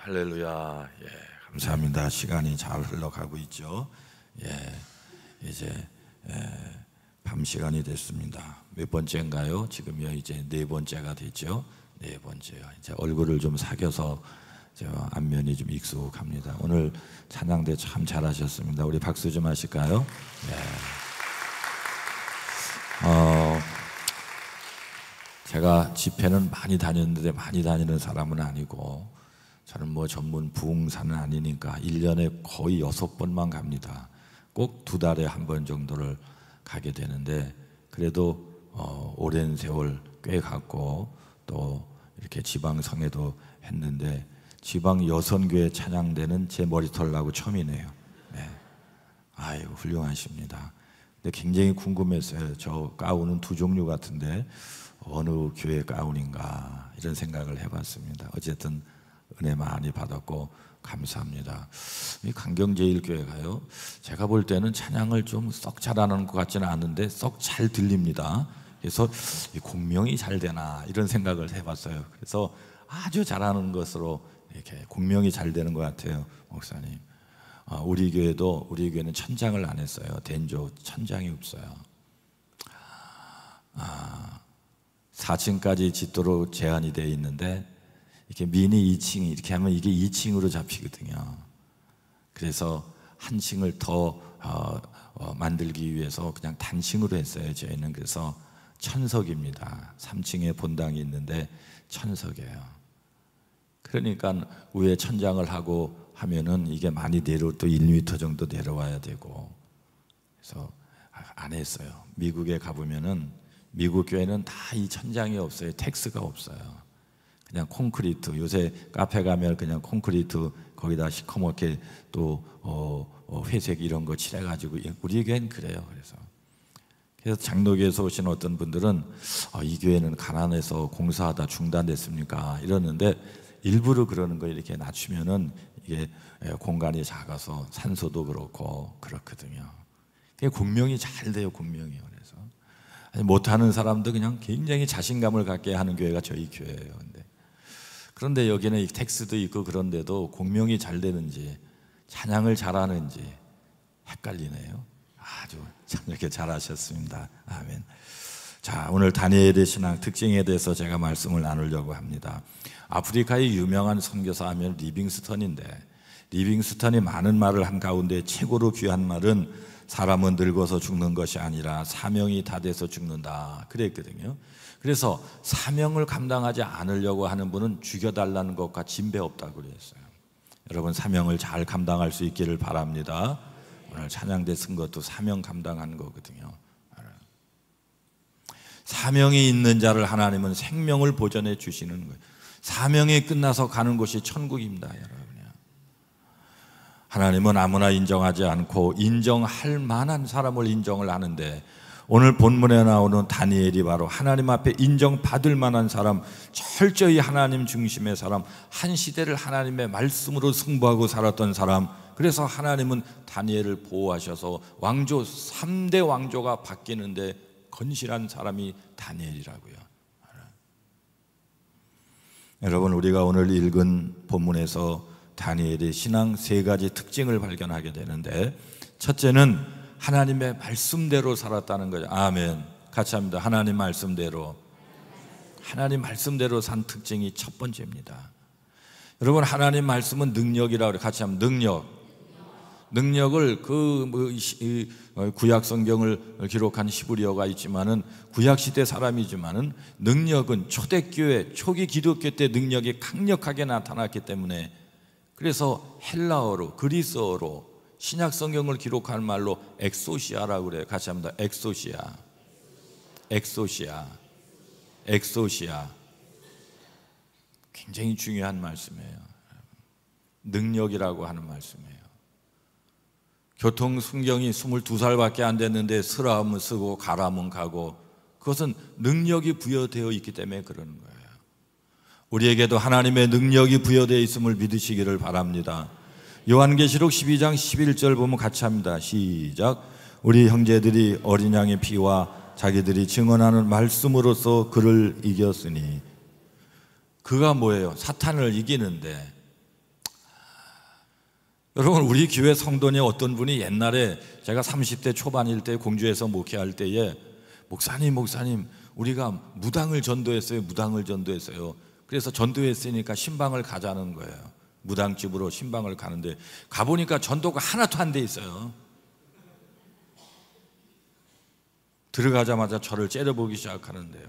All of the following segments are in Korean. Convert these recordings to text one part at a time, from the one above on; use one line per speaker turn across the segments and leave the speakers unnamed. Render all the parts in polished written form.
할렐루야. 감사합니다. 시간이 잘 흘러가고 있죠. 이제 밤 시간이 됐습니다. 몇 번째인가요? 지금요 이제 네 번째가 됐죠. 네 번째요. 이제 얼굴을 좀 사겨서 안면이 좀 익숙합니다. 오늘 찬양대 참 잘하셨습니다. 우리 박수 좀 하실까요? 제가 집회는 많이 다녔는데 많이 다니는 사람은 아니고, 저는 뭐 전문 부흥사는 아니니까 1년에 거의 6번만 갑니다. 꼭 2달에 한 번 정도를 가게 되는데, 그래도 오랜 세월 꽤 갔고, 또 이렇게 지방성에도 했는데, 지방 여선교회 찬양대는 제 머리털 나고 처음이네요. 아이고 훌륭하십니다. 근데 굉장히 궁금했어요. 저 가운은 두 종류 같은데 어느 교회 가운인가 이런 생각을 해봤습니다. 어쨌든 은혜 많이 받았고 감사합니다. 이 강경제일교회가요, 제가 볼 때는 찬양을 좀 썩 잘하는 것 같지는 않은데 썩 잘 들립니다. 그래서 이 공명이 잘 되나 이런 생각을 해봤어요. 그래서 아주 잘하는 것으로 이렇게 공명이 잘 되는 것 같아요, 목사님. 우리 교회는 천장을 안 했어요. 된조 천장이 없어요. 4층까지 짓도록 제한이 되어 있는데, 이렇게 미니 2층 이렇게 하면 이게 2층으로 잡히거든요. 그래서 한 층을 더 만들기 위해서 그냥 단층으로 했어요. 저희는. 그래서 천석입니다. 3층에 본당이 있는데 천석이에요. 그러니까 위에 천장을 하고 하면은 이게 많이 또 1m 정도 내려와야 되고, 그래서 안 했어요. 미국에 가보면은 미국 교회는 다 이 천장이 없어요. 텍스가 없어요. 그냥 콘크리트, 요새 카페 가면 그냥 콘크리트 거기다 시커멓게 또 회색 이런 거 칠해가지고, 우리 교회는 그래요. 그래서 장로교에서 오신 어떤 분들은 이 교회는 가난해서 공사하다 중단됐습니까? 이러는데, 일부러 그러는 거 이렇게 낮추면은 이게 공간이 작아서 산소도 그렇고 그렇거든요. 공명이 잘 돼요, 공명이요. 그래서 못하는 사람도 그냥 굉장히 자신감을 갖게 하는 교회가 저희 교회예요. 그런데 여기는 이 텍스도 있고 그런데도 공명이 잘 되는지 찬양을 잘하는지 헷갈리네요. 아주 참 이렇게 잘하셨습니다. 아멘. 자, 오늘 다니엘의 신앙 특징에 대해서 제가 말씀을 나누려고 합니다. 아프리카의 유명한 선교사 하면 리빙스턴인데, 리빙스턴이 많은 말을 한 가운데 최고로 귀한 말은 사람은 늙어서 죽는 것이 아니라 사명이 다 돼서 죽는다 그랬거든요. 그래서 사명을 감당하지 않으려고 하는 분은 죽여달라는 것과 진배 없다고 그랬어요. 여러분, 사명을 잘 감당할 수 있기를 바랍니다. 오늘 찬양대 쓴 것도 사명 감당하는 거거든요. 사명이 있는 자를 하나님은 생명을 보전해 주시는 거예요. 사명이 끝나서 가는 곳이 천국입니다, 여러분. 하나님은 아무나 인정하지 않고 인정할 만한 사람을 인정을 하는데, 오늘 본문에 나오는 다니엘이 바로 하나님 앞에 인정받을 만한 사람, 철저히 하나님 중심의 사람, 한 시대를 하나님의 말씀으로 승부하고 살았던 사람. 그래서 하나님은 다니엘을 보호하셔서 왕조 3대 왕조가 바뀌는데 건실한 사람이 다니엘이라고요. 여러분, 우리가 오늘 읽은 본문에서 다니엘의 신앙 3가지 특징을 발견하게 되는데, 첫째는 하나님의 말씀대로 살았다는 거죠. 아멘. 같이 합니다. 하나님 말씀대로. 하나님 말씀대로 산 특징이 첫 번째입니다. 여러분, 하나님 말씀은 능력이라고 그래요. 같이 하면 능력을 구약 성경을 기록한 히브리어가 있지만은, 구약 시대 사람이지만은 능력은 초대교회 초기 기독교 때 능력이 강력하게 나타났기 때문에, 그래서 헬라어로 그리스어로 신약 성경을 기록한 말로 엑소시아라고 그래요. 같이 합니다. 엑소시아. 굉장히 중요한 말씀이에요. 능력이라고 하는 말씀이에요. 교통 순경이 22살밖에 안 됐는데 쓰라면 쓰고 가라면 가고, 그것은 능력이 부여되어 있기 때문에 그러는 거예요. 우리에게도 하나님의 능력이 부여되어 있음을 믿으시기를 바랍니다. 요한계시록 12장 11절 보면 같이 합니다. 시작. 우리 형제들이 어린 양의 피와 자기들이 증언하는 말씀으로써 그를 이겼으니. 그가 뭐예요? 사탄을 이기는데 여러분, 우리 교회 성도님 어떤 분이 옛날에 제가 30대 초반일 때 공주에서 목회할 때에 목사님 우리가 무당을 전도했어요. 그래서 전도했으니까 신방을 가자는 거예요. 무당집으로 신방을 가는데 가보니까 전도가 하나도 안 돼 있어요. 들어가자마자 저를 째려보기 시작하는데요.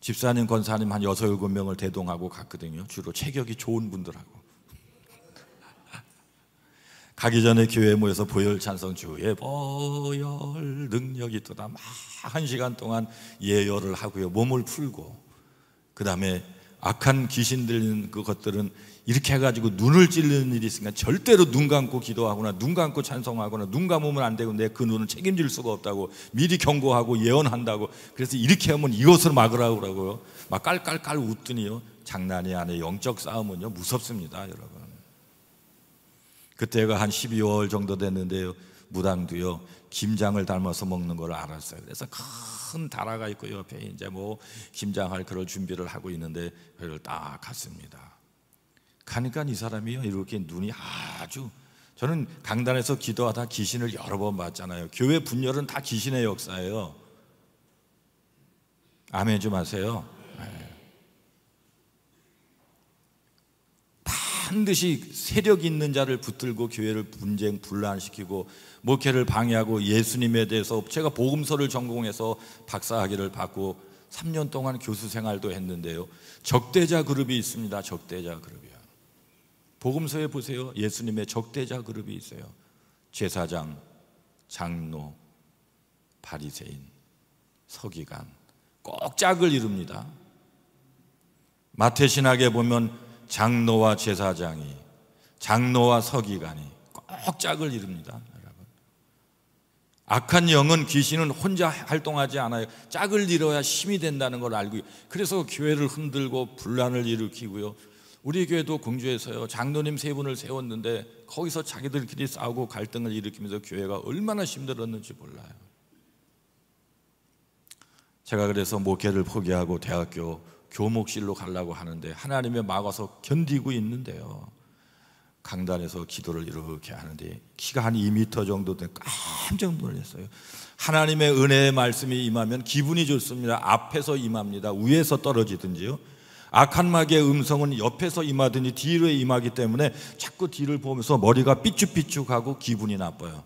집사님, 권사님 한 6, 7명을 대동하고 갔거든요. 주로 체격이 좋은 분들하고. 가기 전에 교회에 모여서 보혈 찬송, 주의 보혈 능력이 있도다 막 1시간 동안 예열을 하고요, 몸을 풀고, 그 다음에 악한 귀신 들리는 그것들은 이렇게 해가지고 눈을 찌르는 일이 있으니까 절대로 눈 감고 기도하거나 눈 감고 찬송하거나 눈 감으면 안 되고 내 그 눈은 책임질 수가 없다고 미리 경고하고 예언한다고. 그래서 이렇게 하면 이것을 막으라고 그러고요, 막 깔깔깔 웃더니요, 장난이 아니에요. 영적 싸움은요 무섭습니다, 여러분. 그때가 한 12월 정도 됐는데요, 무당도요 김장을 닮아서 먹는 걸 알았어요. 그래서 큰 다라가 있고 옆에 이제 뭐 김장할 그럴 준비를 하고 있는데 그걸 딱 갔습니다. 가니까 이 사람이요 이렇게 눈이 아주, 저는 강단에서 기도하다 귀신을 여러 번 봤잖아요. 교회 분열은 다 귀신의 역사예요. 아멘 좀 하세요. 반드시 세력 있는 자를 붙들고 교회를 분쟁 분란시키고 목회를 방해하고, 예수님에 대해서 제가 복음서를 전공해서 박사학위를 받고 3년 동안 교수 생활도 했는데요, 적대자 그룹이 있습니다. 적대자 그룹이요. 복음서에 보세요. 예수님의 적대자 그룹이 있어요. 제사장, 장로, 바리새인, 서기관, 꼭 짝을 이룹니다. 마태신학에 보면 장로와 제사장이, 장로와 서기관이 꼭 짝을 이룹니다. 여러분, 악한 영은, 귀신은 혼자 활동하지 않아요. 짝을 이뤄야 힘이 된다는 걸 알고, 그래서 교회를 흔들고 분란을 일으키고요. 우리 교회도 공주에서요 장로님 3분을 세웠는데 거기서 자기들끼리 싸우고 갈등을 일으키면서 교회가 얼마나 힘들었는지 몰라요. 제가 그래서 목회를 포기하고 대학교 교목실로 가려고 하는데 하나님의 막아서 견디고 있는데요, 강단에서 기도를 이렇게 하는데 키가 한 2m 정도 된, 깜짝 놀랐어요. 하나님의 은혜의 말씀이 임하면 기분이 좋습니다. 앞에서 임합니다. 위에서 떨어지든지요. 악한 마귀의 음성은 옆에서 임하더니 뒤로 임하기 때문에 자꾸 뒤를 보면서 머리가 삐죽삐죽하고 기분이 나빠요.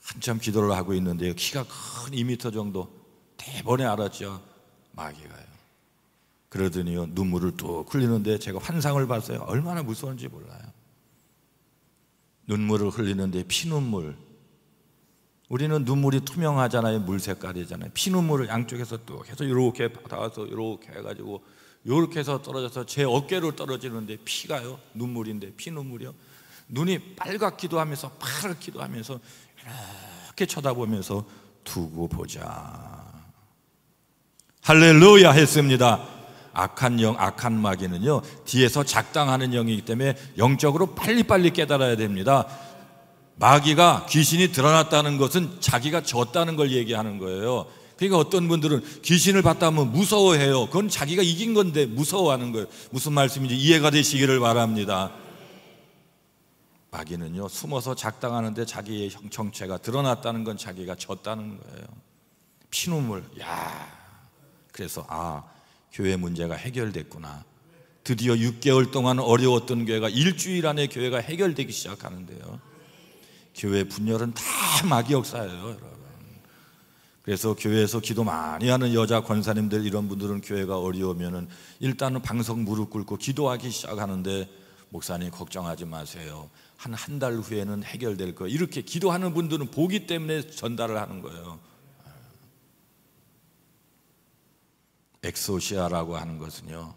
한참 기도를 하고 있는데요, 키가 큰 2m 정도, 대번에 알았죠, 마귀가요. 그러더니요 눈물을 뚝 흘리는데 제가 환상을 봤어요. 얼마나 무서운지 몰라요. 눈물을 흘리는데 피눈물, 우리는 눈물이 투명하잖아요. 물 색깔이잖아요. 피눈물을 양쪽에서 뚝 해서 이렇게 받아서 이렇게 해가지고 이렇게 해서 떨어져서 제 어깨로 떨어지는데 피가요, 눈물인데 피눈물이요. 눈이 빨갛기도 하면서 파랗기도 하면서 이렇게 쳐다보면서 두고 보자, 할렐루야 했습니다. 악한 영, 악한 마귀는요 뒤에서 작당하는 영이기 때문에 영적으로 빨리빨리 깨달아야 됩니다. 마귀가, 귀신이 드러났다는 것은 자기가 졌다는 걸 얘기하는 거예요. 그러니까 어떤 분들은 귀신을 봤다 하면 무서워해요. 그건 자기가 이긴 건데 무서워하는 거예요. 무슨 말씀인지 이해가 되시기를 바랍니다. 마귀는요 숨어서 작당하는데 자기의 정체가 드러났다는 건 자기가 졌다는 거예요. 피눈물, 그래서 교회 문제가 해결됐구나. 드디어 6개월 동안 어려웠던 교회가 일주일 안에 교회가 해결되기 시작하는데요, 교회 분열은 다 마귀 역사예요, 여러분. 그래서 교회에서 기도 많이 하는 여자 권사님들, 이런 분들은 교회가 어려우면은 일단은 방석 무릎 꿇고 기도하기 시작하는데, 목사님 걱정하지 마세요, 한 달 후에는 해결될 거예요. 이렇게 기도하는 분들은 보기 때문에 전달을 하는 거예요. 엑소시아라고 하는 것은요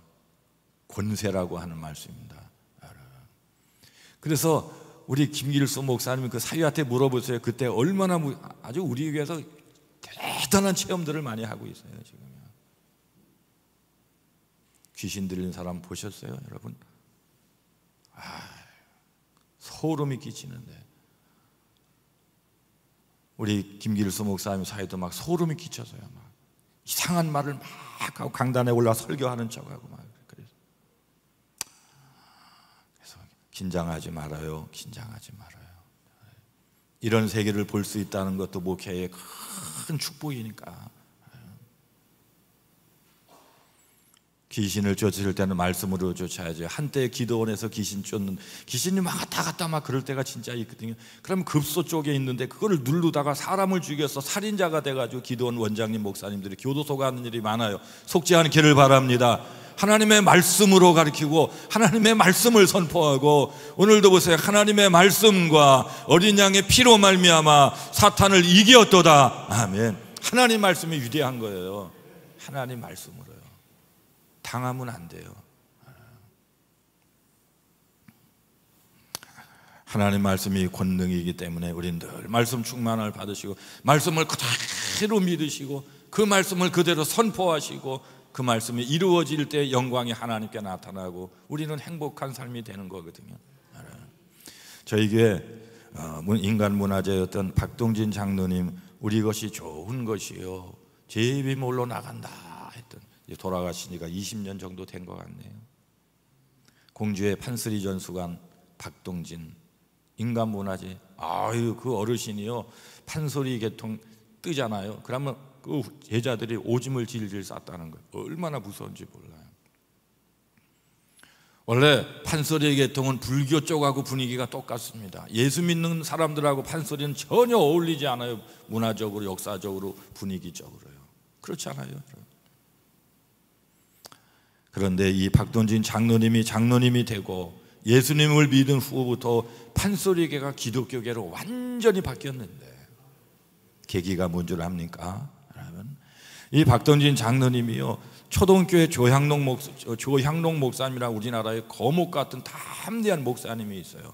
권세라고 하는 말씀입니다. 그래서 우리 김길수 목사님 그 사위한테 물어보세요. 그때 얼마나 아주 우리 교회에서 대단한 체험들을 많이 하고 있어요. 지금 귀신 들린 사람 보셨어요, 여러분? 소름이 끼치는데, 우리 김길수 목사님 사이도 막 소름이 끼쳐서요, 막 이상한 말을 막 하고 강단에 올라 설교하는 척하고 막 그래서 긴장하지 말아요. 긴장하지 말아요. 이런 세계를 볼 수 있다는 것도 목회의 큰 축복이니까. 귀신을 쫓을 때는 말씀으로 쫓아야죠. 한때 기도원에서 귀신 쫓는, 귀신이 막 왔다 갔다 막 그럴 때가 진짜 있거든요. 그러면 급소 쪽에 있는데 그거를 누르다가 사람을 죽여서 살인자가 돼가지고 기도원 원장님 목사님들이 교도소 가는 일이 많아요. 속지 않기를 바랍니다. 하나님의 말씀으로 가르치고 하나님의 말씀을 선포하고, 오늘도 보세요. 하나님의 말씀과 어린 양의 피로 말미암아 사탄을 이겼도다. 아멘. 하나님 말씀이 위대한 거예요. 하나님 말씀으로요. 당하면 안 돼요. 하나님 말씀이 권능이기 때문에 우리는 늘 말씀 충만을 받으시고 말씀을 그대로 믿으시고 그 말씀을 그대로 선포하시고 그 말씀이 이루어질 때 영광이 하나님께 나타나고 우리는 행복한 삶이 되는 거거든요. 저희 교회 인간문화재였던 박동진 장로님, 우리 것이 좋은 것이요 제비몰로 나간다 했던, 돌아가시니까 20년 정도 된 것 같네요. 공주의 판쓰리 전수관 박동진 인간문화재. 아유, 그 어르신이요 판소리 계통 뜨잖아요. 그러면 그 제자들이 오줌을 질질 쌌다는 거예요. 얼마나 무서운지 몰라요. 원래 판소리 계통은 불교 쪽하고 분위기가 똑같습니다. 예수 믿는 사람들하고 판소리는 전혀 어울리지 않아요. 문화적으로, 역사적으로, 분위기적으로요. 그렇지 않아요? 그런데 이 박동진 장로님이 되고 예수님을 믿은 후부터 판소리계가 기독교계로 완전히 바뀌었는데, 계기가 뭔 줄 압니까? 이 박동진 장로님이요 초동교회 조향록 목사님이라고 우리나라에 거목 같은 담대한 목사님이 있어요.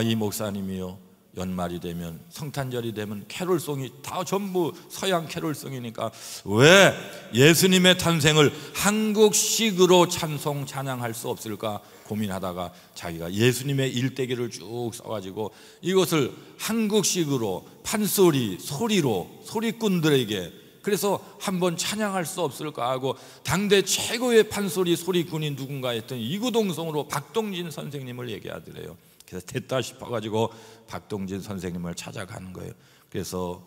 이 목사님이요 연말이 되면, 성탄절이 되면 캐롤송이 다 전부 서양 캐롤송이니까 왜 예수님의 탄생을 한국식으로 찬송 찬양할 수 없을까 고민하다가 자기가 예수님의 일대기를 쭉 써가지고 이것을 한국식으로 판소리, 소리로 소리꾼들에게, 그래서 한번 찬양할 수 없을까 하고 당대 최고의 판소리 소리꾼이 누군가 했더니 이구동성으로 박동진 선생님을 얘기하더래요. 그래서 됐다 싶어가지고 박동진 선생님을 찾아가는 거예요. 그래서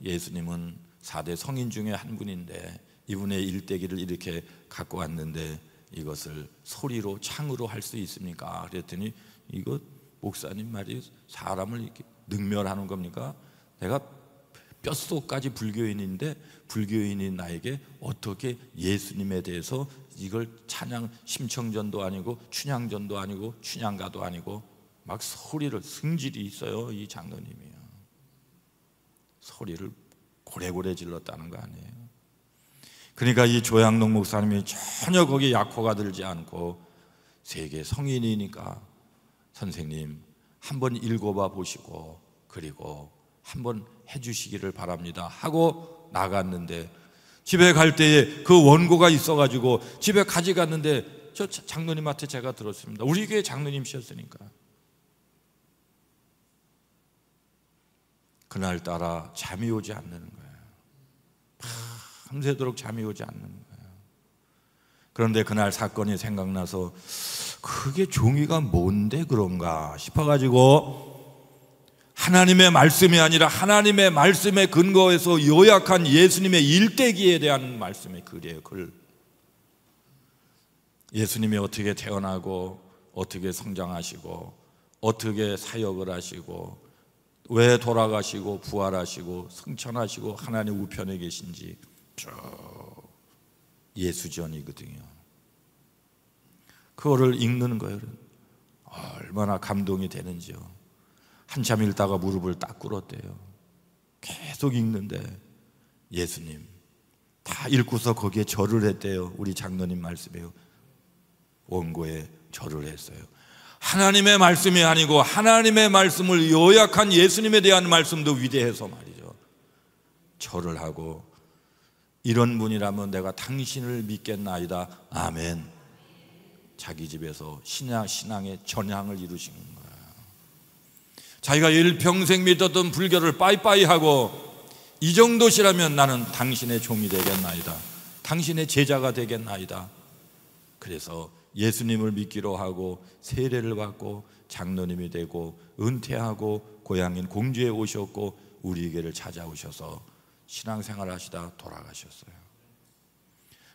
예수님은 4대 성인 중에 한 분인데 이분의 일대기를 이렇게 갖고 왔는데 이것을 소리로 창으로 할 수 있습니까? 그랬더니 이거 목사님 말이 사람을 이렇게 능멸하는 겁니까? 내가 뼛속까지 불교인인데 불교인인 나에게 어떻게 예수님에 대해서 이걸 찬양, 심청전도 아니고 춘향전도 아니고 춘향가도 아니고 막 소리를, 승질이 있어요. 이 장로님이요 소리를 고래고래 질렀다는 거 아니에요. 그러니까 이 조양록 목사님이 전혀 거기에 약호가 들지 않고 세계 성인이니까 선생님 한번 읽어봐 보시고 그리고 한번 해주시기를 바랍니다 하고 나갔는데, 집에 갈 때에 그 원고가 있어가지고 집에 가져갔는데 저 장로님한테 제가 들었습니다. 우리 교회 장로님이셨으니까. 그날따라 잠이 오지 않는 거예요. 밤새도록 잠이 오지 않는 거예요. 그런데 그날 사건이 생각나서 그게 종이가 뭔데 그런가 싶어가지고 하나님의 말씀이 아니라 하나님의 말씀에 근거해서 요약한 예수님의 일대기에 대한 말씀의 글이에요. 글. 예수님이 어떻게 태어나고 어떻게 성장하시고 어떻게 사역을 하시고 왜 돌아가시고 부활하시고 승천하시고 하나님 우편에 계신지 쭉 예수전이거든요. 그거를 읽는 거예요. 얼마나 감동이 되는지요. 한참 읽다가 무릎을 딱 꿇었대요. 계속 읽는데 예수님 다 읽고서 거기에 절을 했대요. 우리 장로님 말씀이에요. 원고에 절을 했어요. 하나님의 말씀이 아니고 하나님의 말씀을 요약한 예수님에 대한 말씀도 위대해서 말이죠. 절을 하고 이런 분이라면 내가 당신을 믿겠나이다. 아멘. 자기 집에서 신앙의 전향을 이루신 거예요. 자기가 일평생 믿었던 불교를 빠이빠이 하고 이 정도시라면 나는 당신의 종이 되겠나이다. 당신의 제자가 되겠나이다. 그래서 예수님을 믿기로 하고 세례를 받고 장로님이 되고 은퇴하고 고향인 공주에 오셨고 우리에게를 찾아오셔서 신앙생활 하시다 돌아가셨어요.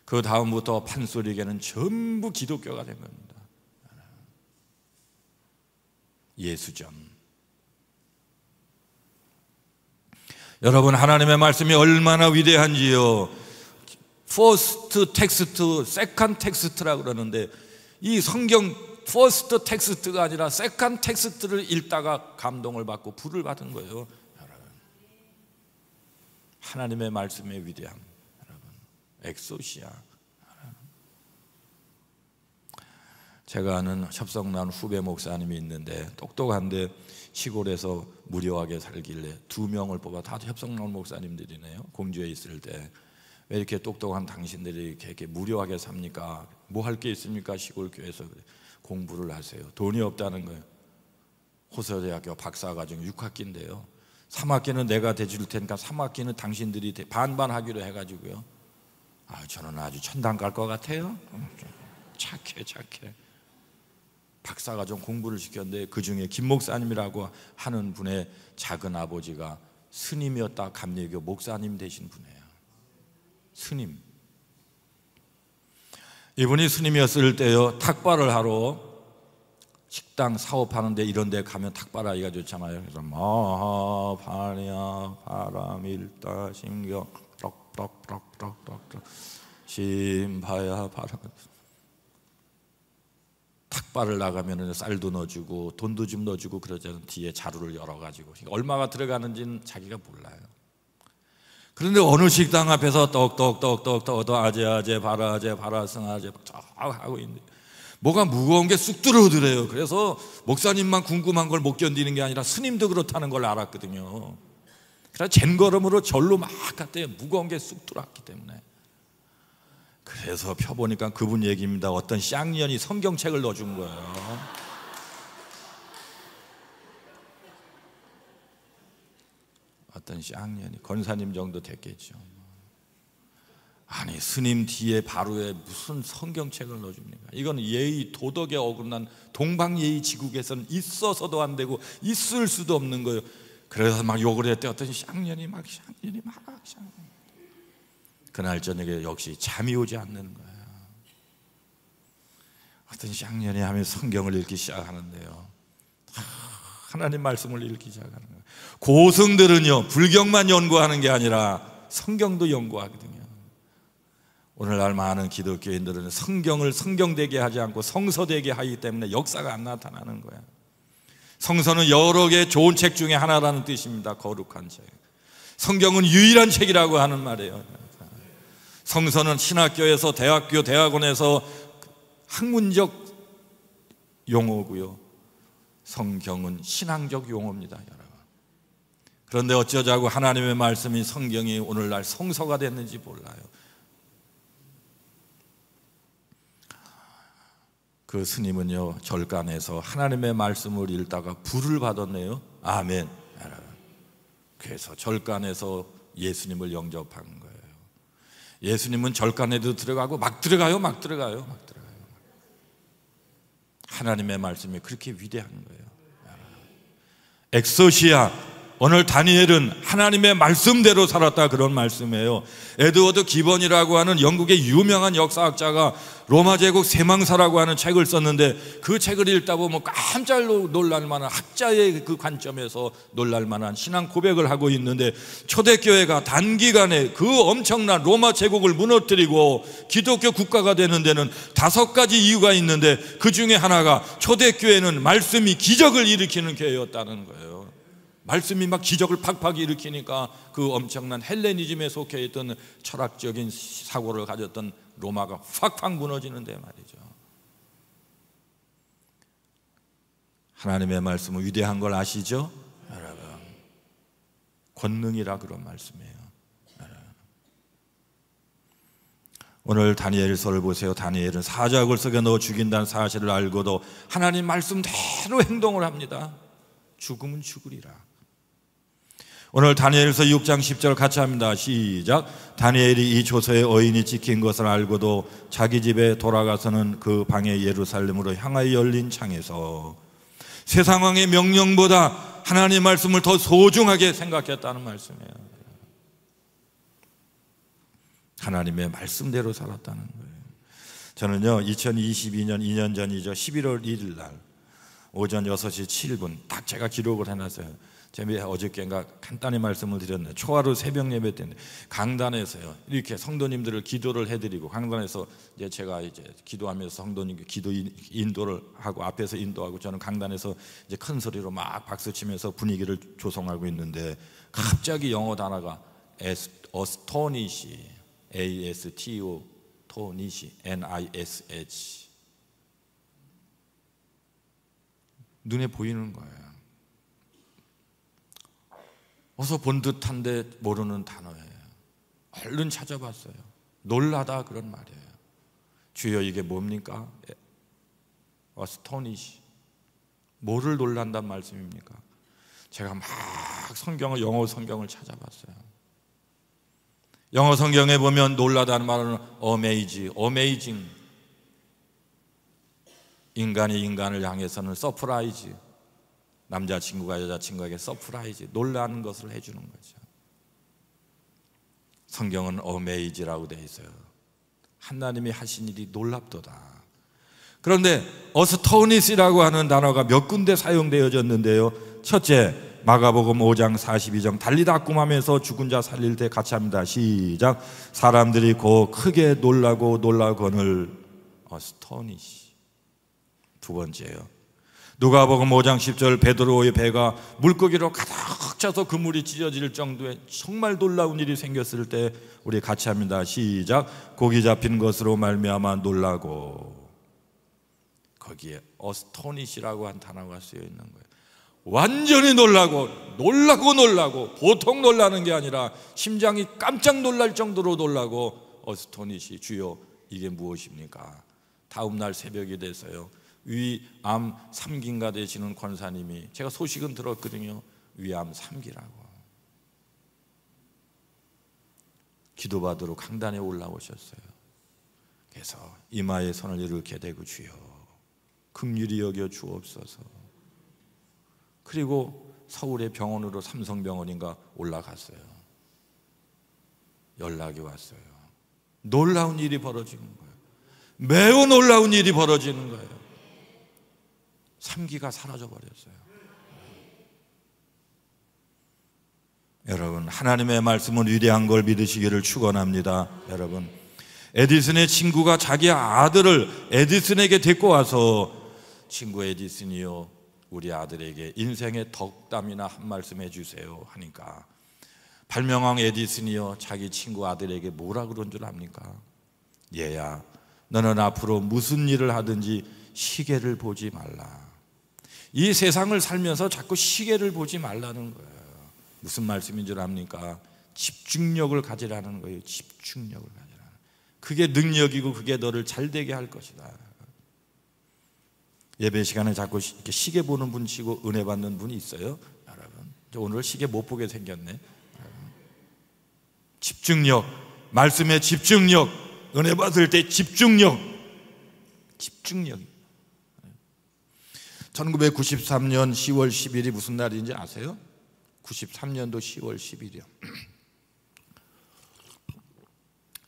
그 다음부터 판소리에게는 전부 기독교가 된 겁니다. 예수전. 여러분, 하나님의 말씀이 얼마나 위대한지요. 퍼스트 텍스트, 세컨드 텍스트라고 그러는데 이 성경 퍼스트 텍스트가 아니라 세컨드 텍스트를 읽다가 감동을 받고 불을 받은 거예요. 여러분, 하나님의 말씀의 위대함, 여러분, 엑소시아. 제가 아는 협성난 후배 목사님이 있는데 똑똑한데 시골에서 무료하게 살길래 2명을 뽑아, 다 협성난 목사님들이네요. 공주에 있을 때. 왜 이렇게 똑똑한 당신들이 이렇게 무료하게 삽니까? 뭐 할 게 있습니까? 시골 교회에서. 공부를 하세요. 돈이 없다는 거예요. 호서대학교 박사과정 6학기인데요 3학기는 내가 대줄 테니까 3학기는 당신들이 반반 하기로 해가지고요. 저는 아주 천당 갈 것 같아요. 착해. 박사과정 공부를 시켰는데 그 중에 김 목사님이라고 하는 분의 작은 아버지가 스님이었다 감리교 목사님 되신 분이에요. 스님. 이분이 스님이었을 때요, 탁발을 하러 식당 사업하는데 이런 데 가면 탁발하기가 좋잖아요. 그래서 마하파냐 바람일다 신경 떡떡떡떡떡떡 심파야 바람. 탁발을 나가면 쌀도 넣어주고 돈도 좀 넣어주고 그러자는 뒤에 자루를 열어가지고 얼마가 들어가는지는 자기가 몰라요. 그런데 어느 식당 앞에서 떡떡떡떡떡 아재 바라제 바라승아제 하고 있는데 뭐가 무거운 게 쑥 들어오더래요. 그래서 목사님만 궁금한 걸 못 견디는 게 아니라 스님도 그렇다는 걸 알았거든요. 그래서 젠걸음으로 절로 막 갔대요. 무거운 게 쑥 들어왔기 때문에. 그래서 펴보니까 그분 얘기입니다. 어떤 쌍년이 성경책을 넣어준 거예요. 어떤 쌍년이 권사님 정도 됐겠죠. 아니, 스님 뒤에 바로에 무슨 성경책을 넣어줍니까? 이건 예의 도덕에 어긋난 동방예의 지국에서는 있어서도 안 되고 있을 수도 없는 거예요. 그래서 막 욕을 했대. 어떤 쌍년이 막 그날 저녁에 역시 잠이 오지 않는 거예요. 어떤 쌍년이 하면 성경을 읽기 시작하는데요, 하나님 말씀을 읽기 시작하는 거예요. 고승들은요, 불경만 연구하는 게 아니라 성경도 연구하거든요. 오늘날 많은 기독교인들은 성경을 성경되게 하지 않고 성서되게 하기 때문에 역사가 안 나타나는 거예요. 성서는 여러 개의 좋은 책 중에 하나라는 뜻입니다. 거룩한 책. 성경은 유일한 책이라고 하는 말이에요. 성서는 신학교에서 대학교, 대학원에서 학문적 용어고요, 성경은 신앙적 용어입니다, 여러분. 그런데 어쩌자고 하나님의 말씀이 성경이 오늘날 성서가 됐는지 몰라요. 그 스님은요, 절간에서 하나님의 말씀을 읽다가 불을 받았네요. 아멘. 그래서 절간에서 예수님을 영접한 거예요. 예수님은 절간에도 들어가고 막 들어가요. 하나님의 말씀이 그렇게 위대한 거예요. 엑소시아. 오늘 다니엘은 하나님의 말씀대로 살았다, 그런 말씀이에요. 에드워드 기번이라고 하는 영국의 유명한 역사학자가 로마 제국 세망사라고 하는 책을 썼는데 그 책을 읽다 보면 깜짝 놀랄 만한, 학자의 그 관점에서 놀랄 만한 신앙 고백을 하고 있는데, 초대교회가 단기간에 그 엄청난 로마 제국을 무너뜨리고 기독교 국가가 되는 데는 5가지 이유가 있는데 그 중에 하나가 초대교회는 말씀이 기적을 일으키는 교회였다는 거예요. 말씀이 막 기적을 팍팍 일으키니까 그 엄청난 헬레니즘에 속해 있던 철학적인 사고를 가졌던 로마가 팍팍 무너지는데 말이죠. 하나님의 말씀은 위대한 걸 아시죠? 여러분, 권능이라 그런 말씀이에요. 오늘 다니엘서를 보세요. 다니엘은 사자굴 속에 넣어 죽인다는 사실을 알고도 하나님 말씀대로 행동을 합니다. 죽으면 죽으리라. 오늘 다니엘서 6장 10절 같이 합니다. 시작. 다니엘이 이 조서에 어인이 찍힌 것을 알고도 자기 집에 돌아가서는 그 방에 예루살렘으로 향하여 열린 창에서 새 상황의 명령보다 하나님의 말씀을 더 소중하게 생각했다는 말씀이에요. 하나님의 말씀대로 살았다는 거예요. 저는요 2022년 2년 전이죠. 11월 1일 날 오전 6시 7분 딱 제가 기록을 해놨어요. 제가 어저께인가 간단히 말씀을 드렸는데 초하루 새벽 예배 때인데 강단에서요 이렇게 성도님들을 기도를 해드리고 강단에서 이제 제가 이제 기도하면서 성도님 기도 인도를 하고 앞에서 인도하고 저는 강단에서 이제 큰 소리로 막 박수 치면서 분위기를 조성하고 있는데 갑자기 영어 단어가 astonish, A-S-T-O 토니시, N-I-S-H 눈에 보이는 거예요. 어서 본 듯한데 모르는 단어예요. 얼른 찾아봤어요. 놀라다 그런 말이에요. 주여 이게 뭡니까? astonish 뭐를 놀란단 말씀입니까? 제가 막 영어 성경을 찾아봤어요. 영어 성경에 보면 놀라다는 말은 amazing 인간이 인간을 향해서는 서프라이즈, 남자친구가 여자친구에게 서프라이즈, 놀라는 것을 해주는 거죠. 성경은 amaz라고 되어 있어요. 하나님이 하신 일이 놀랍도다. 그런데 어스토니시라고 하는 단어가 몇 군데 사용되어졌는데요. 첫째, 마가복음 5장 42절 달리다 꿈하면서 죽은 자 살릴 때 같이 합니다. 시작. 사람들이 곧 크게 놀라거늘 어스토니시. 두 번째요. 누가복음 5장 10절 베드로의 배가 물고기로 가득 차서 그물이 찢어질 정도의 정말 놀라운 일이 생겼을 때 우리 같이 합니다. 시작. 고기 잡힌 것으로 말미암아 놀라고. 거기에 어스토니시라고 한 단어가 쓰여 있는 거예요. 완전히 놀라고 보통 놀라는 게 아니라 심장이 깜짝 놀랄 정도로 놀라고 어스토니시. 주여 이게 무엇입니까? 다음 날 새벽이 돼서요 위암 3기인가 되시는 권사님이 제가 소식은 들었거든요. 위암 3기라고 기도받으러 강단에 올라오셨어요. 그래서 이마에 손을 이렇게 대고 주여 긍휼히 여겨 주옵소서. 그리고 서울의 병원으로 삼성병원인가 올라갔어요. 연락이 왔어요. 놀라운 일이 벌어지는 거예요. 매우 놀라운 일이 벌어지는 거예요. 3기가 사라져 버렸어요. 여러분, 하나님의 말씀은 위대한 걸 믿으시기를 축원합니다. 여러분, 에디슨의 친구가 자기 아들을 에디슨에게 데리고 와서 친구 에디슨이요 우리 아들에게 인생의 덕담이나 한 말씀 해주세요 하니까 발명왕 에디슨이요 자기 친구 아들에게 뭐라 그런 줄 압니까? 얘야, 너는 앞으로 무슨 일을 하든지 시계를 보지 말라. 이 세상을 살면서 자꾸 시계를 보지 말라는 거예요. 무슨 말씀인 줄 압니까? 집중력을 가지라는 거예요. 집중력을 가지라는. 그게 능력이고 그게 너를 잘되게 할 것이다. 예배 시간에 자꾸 이렇게 시계 보는 분 치고 은혜 받는 분이 있어요? 여러분, 오늘 시계 못 보게 생겼네. 집중력, 말씀의 집중력, 은혜 받을 때 집중력. 1993년 10월 10일이 무슨 날인지 아세요? 93년도 10월 10일이요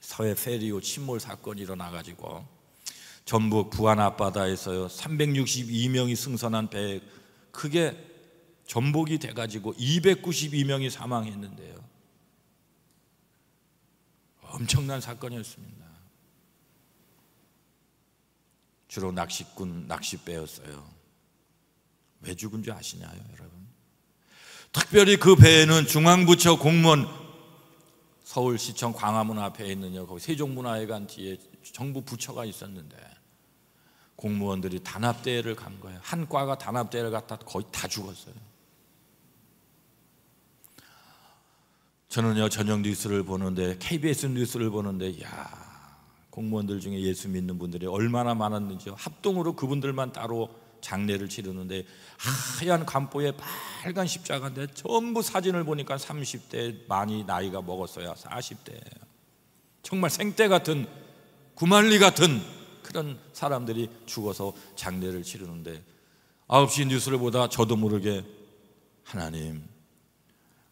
서해 페리오 침몰 사건이 일어나가지고 전북 부안 앞바다에서요 362명이 승선한 배에 그게 전복이 돼가지고 292명이 사망했는데요. 엄청난 사건이었습니다. 주로 낚싯배였어요. 왜 죽은 줄 아시나요, 여러분? 특별히 그 배에는 중앙부처 공무원, 서울시청 광화문 앞에 있는 거기 세종문화회관 뒤에 정부 부처가 있었는데 공무원들이 단합대회를 간 거예요. 한 과가 단합대회를 갔다 거의 다 죽었어요. 저는요 저녁 뉴스를 보는데 KBS 뉴스를 보는데 공무원들 중에 예수 믿는 분들이 얼마나 많았는지요. 합동으로 그분들만 따로 장례를 치르는데 하얀 간보에 빨간 십자가인데 전부 사진을 보니까 30대 많이 나이가 먹었어야 40대 정말 생떼 같은 구만리 같은 그런 사람들이 죽어서 장례를 치르는데 9시 뉴스를 보다 저도 모르게 하나님,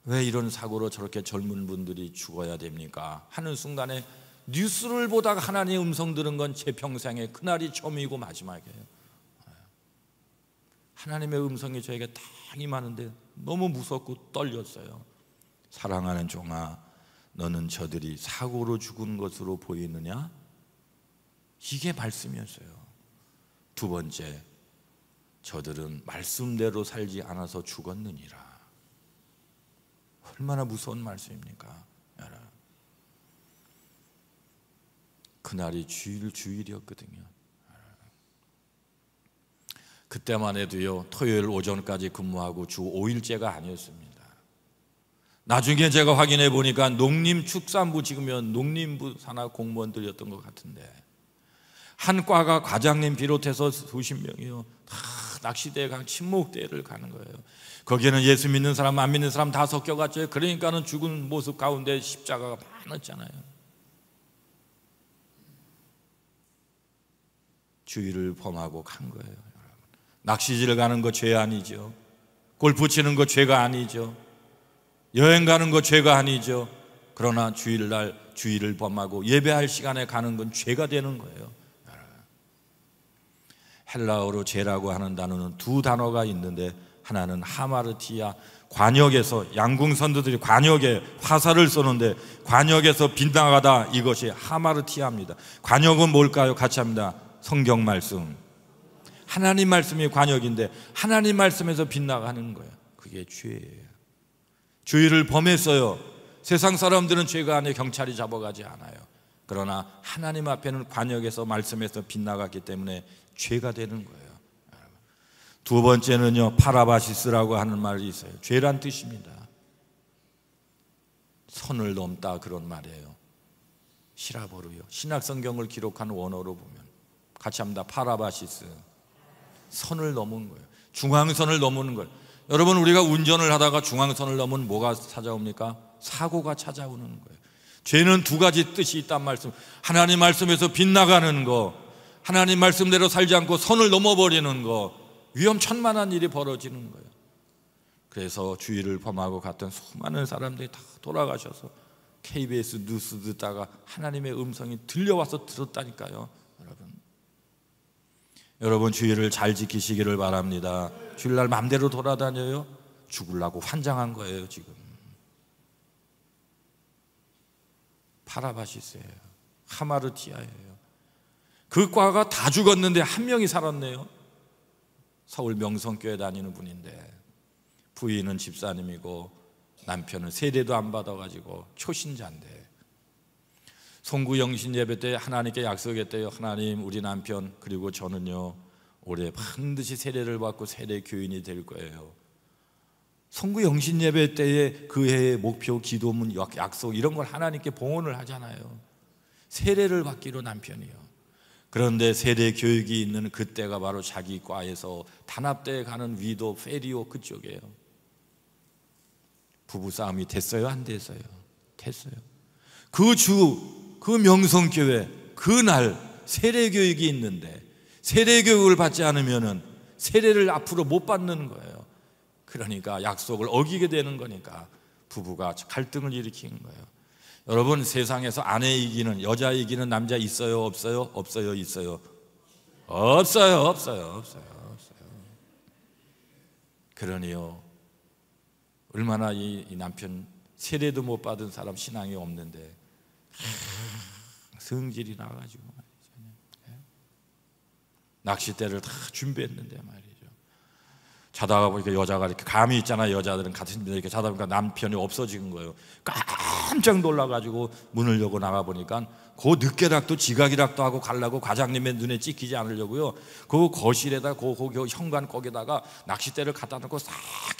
왜 이런 사고로 저렇게 젊은 분들이 죽어야 됩니까? 하는 순간에 뉴스를 보다가 하나님의 음성 들은 건 제 평생에 그날이 처음이고 마지막이에요. 하나님의 음성이 저에게 딱 임하는데 너무 무섭고 떨렸어요. 사랑하는 종아, 너는 저들이 사고로 죽은 것으로 보이느냐? 이게 말씀이었어요. 두 번째, 저들은 말씀대로 살지 않아서 죽었느니라. 얼마나 무서운 말씀입니까? 그날이 주일이었거든요. 그때만 해도요, 토요일 오전까지 근무하고 주 5일째가 아니었습니다. 나중에 제가 확인해 보니까 농림축산부, 지금은 농림부 산하 공무원들이었던 것 같은데, 한 과가 과장님 비롯해서 수십 명이요, 다 낚시대에 간 친목대회를 가는 거예요. 거기에는 예수 믿는 사람, 안 믿는 사람 다 섞여갔죠. 그러니까는 죽은 모습 가운데 십자가가 많았잖아요. 주의를 범하고 간 거예요. 낚시질 가는 거 죄 아니죠. 골프 치는 거 죄가 아니죠. 여행 가는 거 죄가 아니죠. 그러나 주일날 주의를 범하고 예배할 시간에 가는 건 죄가 되는 거예요. 헬라어로 죄라고 하는 단어는 두 단어가 있는데, 하나는 하마르티아, 관역에서 양궁 선수들이 관역에 화살을 쏘는데 관역에서 빗나가다, 이것이 하마르티아입니다. 관역은 뭘까요? 같이 합니다. 성경 말씀, 하나님 말씀이 관역인데 하나님 말씀에서 빗나가는 거예요. 그게 죄예요. 죄를 범했어요. 세상 사람들은 죄가 아니에요. 경찰이 잡아가지 않아요. 그러나 하나님 앞에는 관역에서 말씀에서 빗나갔기 때문에 죄가 되는 거예요. 두 번째는요, 파라바시스라고 하는 말이 있어요. 죄란 뜻입니다. 선을 넘다, 그런 말이에요. 시라버루요. 신약 성경을 기록한 원어로 보면 같이 합니다. 파라바시스, 선을 넘은 거예요. 중앙선을 넘는 거예요. 여러분, 우리가 운전을 하다가 중앙선을 넘으면 뭐가 찾아옵니까? 사고가 찾아오는 거예요. 죄는 두 가지 뜻이 있단 말씀. 하나님 말씀에서 빗나가는 거, 하나님 말씀대로 살지 않고 선을 넘어버리는 거, 위험천만한 일이 벌어지는 거예요. 그래서 주의를 범하고 갔던 수많은 사람들이 다 돌아가셔서 KBS 뉴스 듣다가 하나님의 음성이 들려와서 들었다니까요. 여러분 주의를 잘 지키시기를 바랍니다. 주일날 맘대로 돌아다녀요? 죽으려고 환장한 거예요. 지금 파라바시스예요. 하마르티아예요. 그 과가 다 죽었는데 한 명이 살았네요. 서울 명성교회 다니는 분인데, 부인은 집사님이고 남편은 세례도 안 받아가지고 초신자인데, 송구영신 예배 때 하나님께 약속했대요. 하나님, 우리 남편 그리고 저는요 올해 반드시 세례를 받고 세례 교인이 될 거예요. 송구영신 예배 때의 그 해의 목표, 기도문, 약속, 이런 걸 하나님께 봉헌을 하잖아요. 세례를 받기로 남편이요. 그런데 세례 교육이 있는 그때가 바로 자기 과에서 단합대에 가는 위도 페리오 그쪽이에요. 부부싸움이 됐어요? 안 됐어요? 됐어요. 그 명성교회 그날 세례교육이 있는데 세례교육을 받지 않으면 세례를 앞으로 못 받는 거예요. 그러니까 약속을 어기게 되는 거니까 부부가 갈등을 일으키는 거예요. 여러분, 세상에서 아내 이기는, 여자 이기는 남자 있어요? 없어요? 없어요? 있어요? 없어요. 그러니요, 얼마나 이 남편 세례도 못 받은 사람 신앙이 없는데 성질이 나가지고 말이죠. 낚싯대를 다 준비했는데 말이죠. 자다가 보니까 여자가 이렇게 감이 있잖아요. 여자들은 같은 데 이렇게 자다 보니까 남편이 없어진 거예요. 깜짝 놀라가지고 문을 열고 나가 보니까 그 늦게락도 지각이락도 하고 가려고 과장님의 눈에 찍히지 않으려고요, 그 거실에다 그 현관 거기다가 낚싯대를 갖다 놓고 싹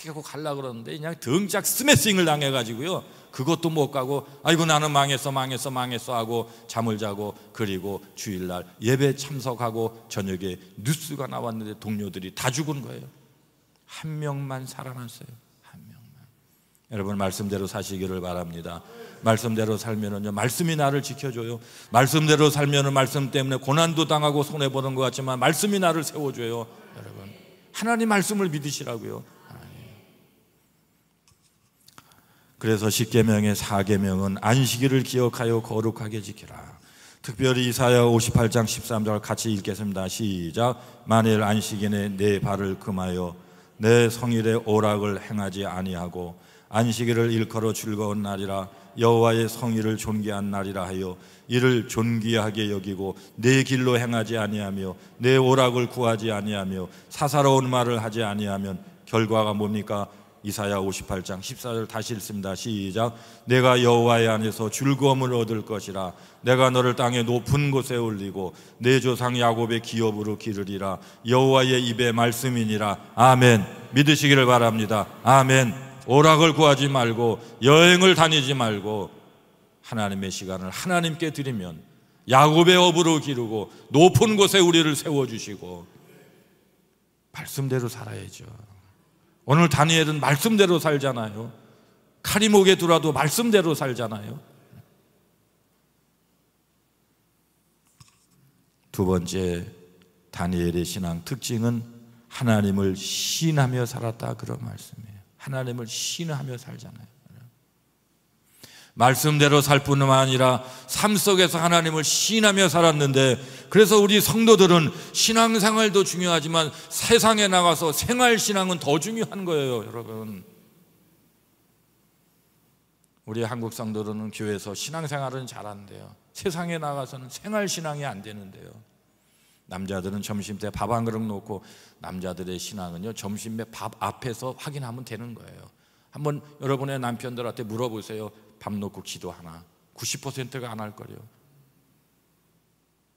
하고 가려고 그러는데 그냥 등짝 스매싱을 당해가지고요, 그것도 못 가고 아이고 나는 망했어 하고 잠을 자고, 그리고 주일날 예배 참석하고 저녁에 뉴스가 나왔는데 동료들이 다 죽은 거예요. 한 명만 살아났어요. 한 명만. 여러분, 말씀대로 사시기를 바랍니다. 말씀대로 살면은요, 말씀이 나를 지켜줘요. 말씀대로 살면은 말씀 때문에 고난도 당하고 손해보는 것 같지만 말씀이 나를 세워줘요. 여러분, 하나님 말씀을 믿으시라고요. 그래서 10계명의 4계명은 안식일을 기억하여 거룩하게 지키라. 특별히 이사야 58장 13절 같이 읽겠습니다. 시작. 만일 안식일에 내 발을 금하여 내 성일의 오락을 행하지 아니하고 안식일을 일컬어 즐거운 날이라 여호와의 성일을 존귀한 날이라 하여 이를 존귀하게 여기고 내 길로 행하지 아니하며 내 오락을 구하지 아니하며 사사로운 말을 하지 아니하면 결과가 뭡니까? 이사야 58장 14절 다시 읽습니다. 시작. 내가 여호와의 안에서 즐거움을 얻을 것이라. 내가 너를 땅의 높은 곳에 올리고 내 조상 야곱의 기업으로 기르리라. 여호와의 입의 말씀이니라. 아멘. 믿으시기를 바랍니다. 아멘. 오락을 구하지 말고 여행을 다니지 말고 하나님의 시간을 하나님께 드리면 야곱의 업으로 기르고 높은 곳에 우리를 세워주시고 말씀대로 살아야죠. 오늘 다니엘은 말씀대로 살잖아요. 칼이 목에 들어와도 말씀대로 살잖아요. 두 번째 다니엘의 신앙 특징은 하나님을 신하며 살았다, 그런 말씀이에요. 하나님을 신하며 살잖아요. 말씀대로 살 뿐만 아니라 삶 속에서 하나님을 신하며 살았는데, 그래서 우리 성도들은 신앙생활도 중요하지만 세상에 나가서 생활신앙은 더 중요한 거예요. 여러분, 우리 한국 성도들은 교회에서 신앙생활은 잘하는데요, 세상에 나가서는 생활신앙이 안 되는데요. 남자들은 점심때 밥 한 그릇 놓고, 남자들의 신앙은요 점심에 밥 앞에서 확인하면 되는 거예요. 한번 여러분의 남편들한테 물어보세요. 밥 놓고 기도하나? 90%가 안 할 거예요.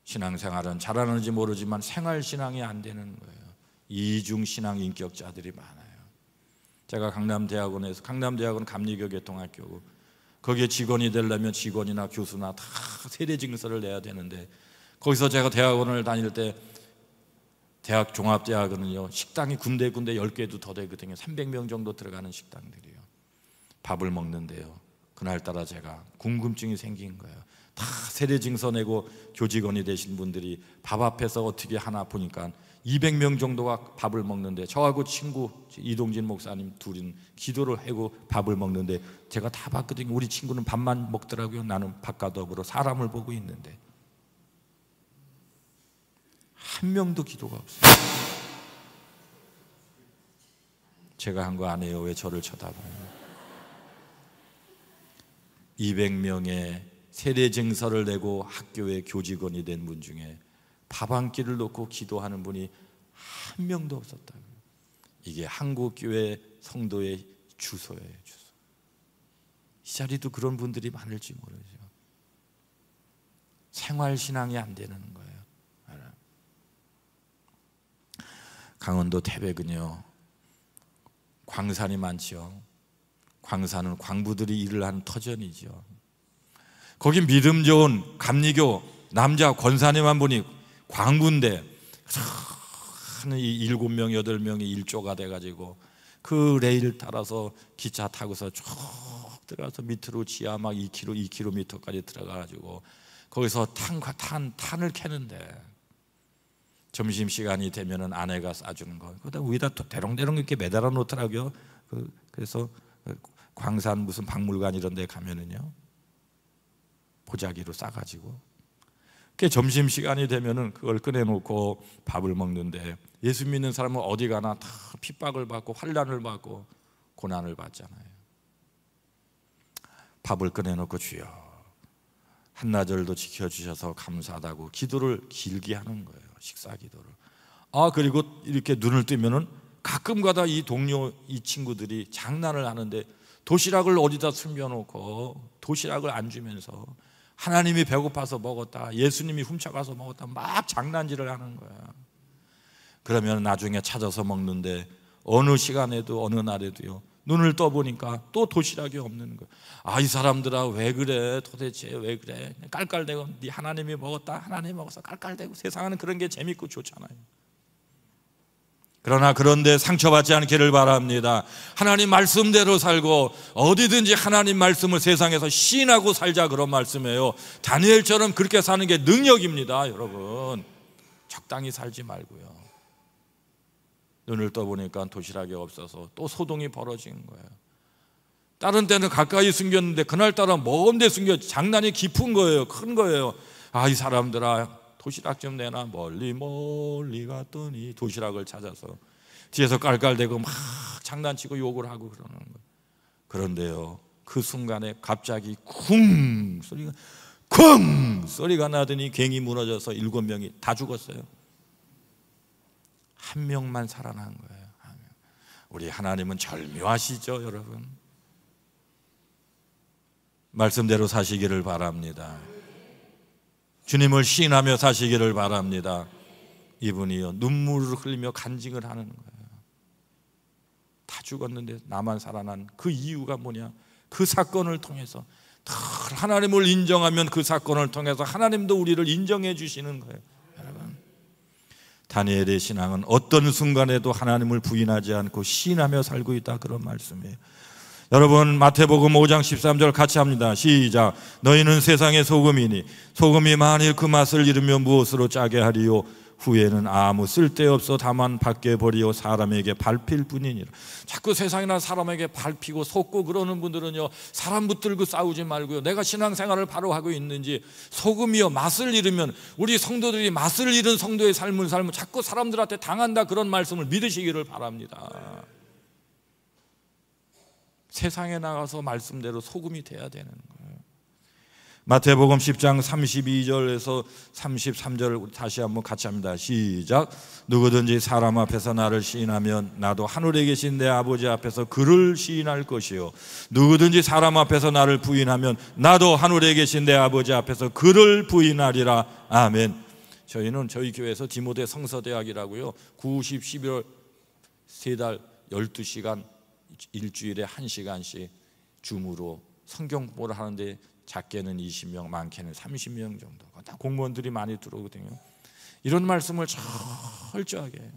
신앙생활은 잘하는지 모르지만 생활신앙이 안 되는 거예요. 이중신앙 인격자들이 많아요. 제가 강남대학원 감리교계통학교고, 거기에 직원이 되려면 직원이나 교수나 다 세례증서를 내야 되는데, 거기서 제가 대학원을 다닐 때 대학 종합대학은요 식당이 군데 10개도 더 되거든요. 300명 정도 들어가는 식당들이요. 밥을 먹는데요, 그날따라 제가 궁금증이 생긴 거예요. 다 세례증서 내고 교직원이 되신 분들이 밥 앞에서 어떻게 하나 보니까 200명 정도가 밥을 먹는데, 저하고 친구 이동진 목사님 둘은 기도를 하고 밥을 먹는데 제가 다 봤거든요. 우리 친구는 밥만 먹더라고요. 나는 밥과 더불어 사람을 보고 있는데 한 명도 기도가 없어요. 제가 한 거 아니에요. 왜 저를 쳐다봐요? 200명의 세례증서를 내고 학교의 교직원이 된 분 중에 밥 한 끼를 놓고 기도하는 분이 한 명도 없었다고요. 이게 한국교회 성도의 주소예요, 주소. 이 자리도 그런 분들이 많을지 모르죠. 생활신앙이 안 되는 거예요. 강원도 태백은요 광산이 많죠. 광산은 광부들이 일을 하는 터전이죠. 거기 믿음 좋은 감리교 남자 권사님만 보니 광부인데 한 7명, 8명이 일조가 돼가지고 그 레일 따라서 기차 타고서 쭉 들어가서 밑으로 지하 막 2km까지 들어가가지고 거기서 탄을 캐는데, 점심시간이 되면은 아내가 싸주는 거, 그다음 위에다 또 대롱대롱 이렇게 매달아 놓더라고요. 그래서 광산 무슨 박물관 이런 데 가면은요 보자기로 싸가지고, 그 점심시간이 되면은 그걸 꺼내놓고 밥을 먹는데, 예수 믿는 사람은 어디 가나 다 핍박을 받고 환난을 받고 고난을 받잖아요. 밥을 꺼내놓고 주여 한나절도 지켜주셔서 감사하다고 기도를 길게 하는 거예요. 식사 기도를. 그리고 이렇게 눈을 뜨면은 가끔가다 이 동료 이 친구들이 장난을 하는데 도시락을 어디다 숨겨놓고 도시락을 안 주면서 하나님이 배고파서 먹었다, 예수님이 훔쳐가서 먹었다 막 장난질을 하는 거야. 그러면 나중에 찾아서 먹는데 어느 시간에도 어느 날에도요 눈을 떠보니까 또 도시락이 없는 거야. 이 사람들아 왜 그래, 도대체 왜 그래, 깔깔대고 네 하나님이 먹었다, 하나님이 먹어서 깔깔대고. 세상은 그런 게 재밌고 좋잖아요. 그러나 그런데 상처받지 않기를 바랍니다. 하나님 말씀대로 살고 어디든지 하나님 말씀을 세상에서 시인하고 살자, 그런 말씀이에요. 다니엘처럼 그렇게 사는 게 능력입니다. 여러분 적당히 살지 말고요. 눈을 떠보니까 도시락이 없어서 또 소동이 벌어진 거예요. 다른 때는 가까이 숨겼는데 그날따라 먼 데 숨겨 장난이 깊은 거예요. 큰 거예요. 아, 이 사람들아, 도시락 좀 내놔. 멀리 멀리 갔더니 도시락을 찾아서 뒤에서 깔깔대고 막 장난치고 욕을 하고 그러는 거예요. 그런데요, 그 순간에 갑자기 쿵 소리가 나더니 괭이 무너져서 7명이 다 죽었어요. 한 명만 살아난 거예요. 우리 하나님은 절묘하시죠, 여러분. 말씀대로 사시기를 바랍니다. 주님을 시인하며 사시기를 바랍니다. 이분이요, 눈물을 흘리며 간증을 하는 거예요. 다 죽었는데 나만 살아난 그 이유가 뭐냐? 그 사건을 통해서 하나님을 인정하면 그 사건을 통해서 하나님도 우리를 인정해 주시는 거예요. 여러분, 다니엘의 신앙은 어떤 순간에도 하나님을 부인하지 않고 시인하며 살고 있다, 그런 말씀이에요. 여러분, 마태복음 5장 13절 같이 합니다. 시작. 너희는 세상의 소금이니 소금이 만일 그 맛을 잃으면 무엇으로 짜게 하리요? 후에는 아무 쓸데없어 다만 밖에 버리어 사람에게 밟힐 뿐이니라. 자꾸 세상이나 사람에게 밟히고 속고 그러는 분들은요, 사람 붙들고 싸우지 말고요, 내가 신앙생활을 바로 하고 있는지, 소금이요 맛을 잃으면, 우리 성도들이 맛을 잃은 성도의 삶을 살면 자꾸 사람들한테 당한다, 그런 말씀을 믿으시기를 바랍니다. 세상에 나가서 말씀대로 소금이 돼야 되는 거예요. 마태복음 10장 32절에서 33절 다시 한번 같이 합니다. 시작. 누구든지 사람 앞에서 나를 시인하면 나도 하늘에 계신 내 아버지 앞에서 그를 시인할 것이요, 누구든지 사람 앞에서 나를 부인하면 나도 하늘에 계신 내 아버지 앞에서 그를 부인하리라. 아멘. 저희는 저희 교회에서 디모데 성서대학이라고요, 9, 10, 11월 3달 12시간 일주일에 1시간씩 줌으로 성경 공부를 하는데, 작게는 20명, 많게는 30명 정도, 다 공무원들이 많이 들어오거든요. 이런 말씀을 철저하게 해요.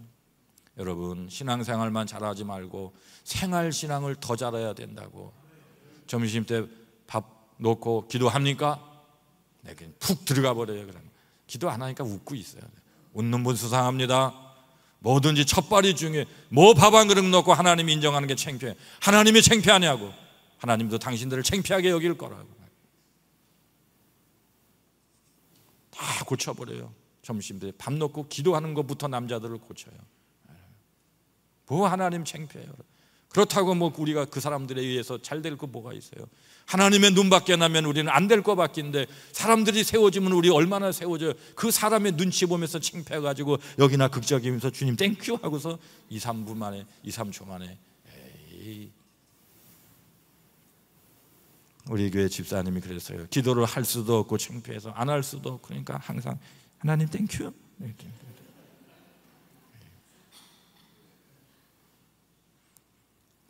여러분, 신앙생활만 잘하지 말고 생활신앙을 더 잘해야 된다고. 점심 때 밥 놓고 기도합니까? 네, 그냥 푹 들어가 버려요. 그러면 기도 안 하니까 웃고 있어요. 웃는 분 수상합니다. 뭐든지 첫발이 중요해. 뭐 밥 한 그릇 놓고 하나님 인정하는 게 창피해. 하나님이 창피하냐고. 하나님도 당신들을 창피하게 여길 거라고. 다 고쳐버려요. 점심때 밥 놓고 기도하는 것부터 남자들을 고쳐요. 뭐 하나님 창피해요. 그렇다고 뭐 우리가 그 사람들에 의해서 잘 될 거 뭐가 있어요? 하나님의 눈 밖에 나면 우리는 안 될 거 밖인데, 사람들이 세워지면 우리 얼마나 세워져요? 그 사람의 눈치 보면서 창피해가지고 여기나 극적이면서 주님 땡큐 하고서 2, 3분 만에, 2, 3초 만에, 에이. 우리 교회 집사님이 그랬어요. 기도를 할 수도 없고 창피해서 안 할 수도 없고, 그러니까 항상 하나님 땡큐.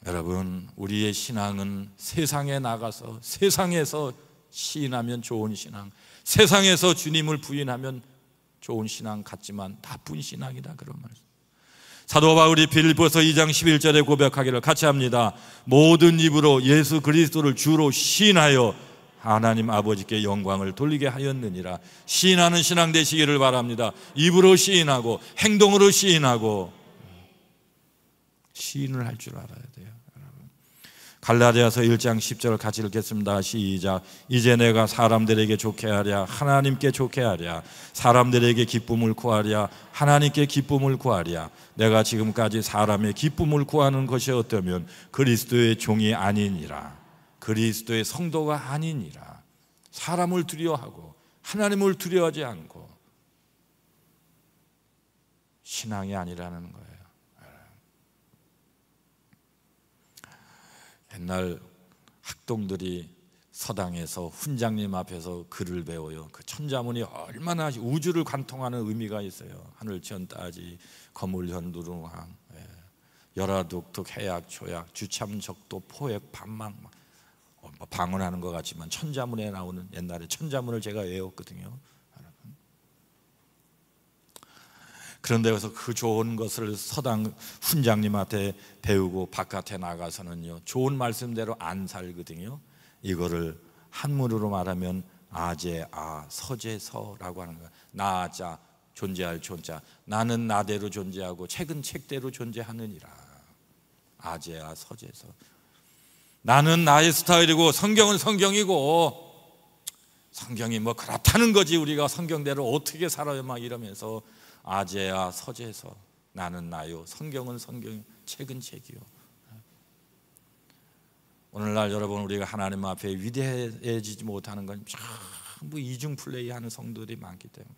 여러분, 우리의 신앙은 세상에 나가서 세상에서 시인하면 좋은 신앙, 세상에서 주님을 부인하면 좋은 신앙 같지만 나쁜 신앙이다, 그런 말씀. 사도 바울이 빌립보서 2장 11절에 고백하기를 같이 합니다. 모든 입으로 예수 그리스도를 주로 시인하여 하나님 아버지께 영광을 돌리게 하였느니라. 시인하는 신앙 되시기를 바랍니다. 입으로 시인하고 행동으로 시인하고, 시인을 할 줄 알아야 돼요. 갈라디아서 1장 10절 같이 읽겠습니다. 시작. 이제 내가 사람들에게 좋게 하랴 하나님께 좋게 하랴, 사람들에게 기쁨을 구하랴 하나님께 기쁨을 구하랴. 내가 지금까지 사람의 기쁨을 구하는 것이 어떠면 그리스도의 종이 아니니라. 그리스도의 성도가 아니니라. 사람을 두려워하고 하나님을 두려워하지 않고 신앙이 아니라는 거예요. 옛날 학동들이 서당에서 훈장님 앞에서 글을 배워요. 그 천자문이 얼마나 우주를 관통하는 의미가 있어요. 하늘천 따지 거물현 누룽황, 열하독특 해약 초약 주참적도 포획 반망, 방언하는 것 같지만 천자문에 나오는, 옛날에 천자문을 제가 외웠거든요. 그런데 그래서 그 좋은 것을 서당 훈장님한테 배우고 바깥에 나가서는요, 좋은 말씀대로 안 살거든요. 이거를 한문으로 말하면 아제아 서제서라고 하는 거예요. 나자 존재할 존자, 나는 나대로 존재하고 책은 책대로 존재하느니라. 아제야 서제서. 나는 나의 스타일이고 성경은 성경이고, 성경이 뭐 그렇다는 거지 우리가 성경대로 어떻게 살아요 막 이러면서, 아제야 서제서. 나는 나요, 성경은 성경, 책은 책이요. 오늘날 여러분, 우리가 하나님 앞에 위대해지지 못하는 건 전부 이중 플레이하는 성도들이 많기 때문에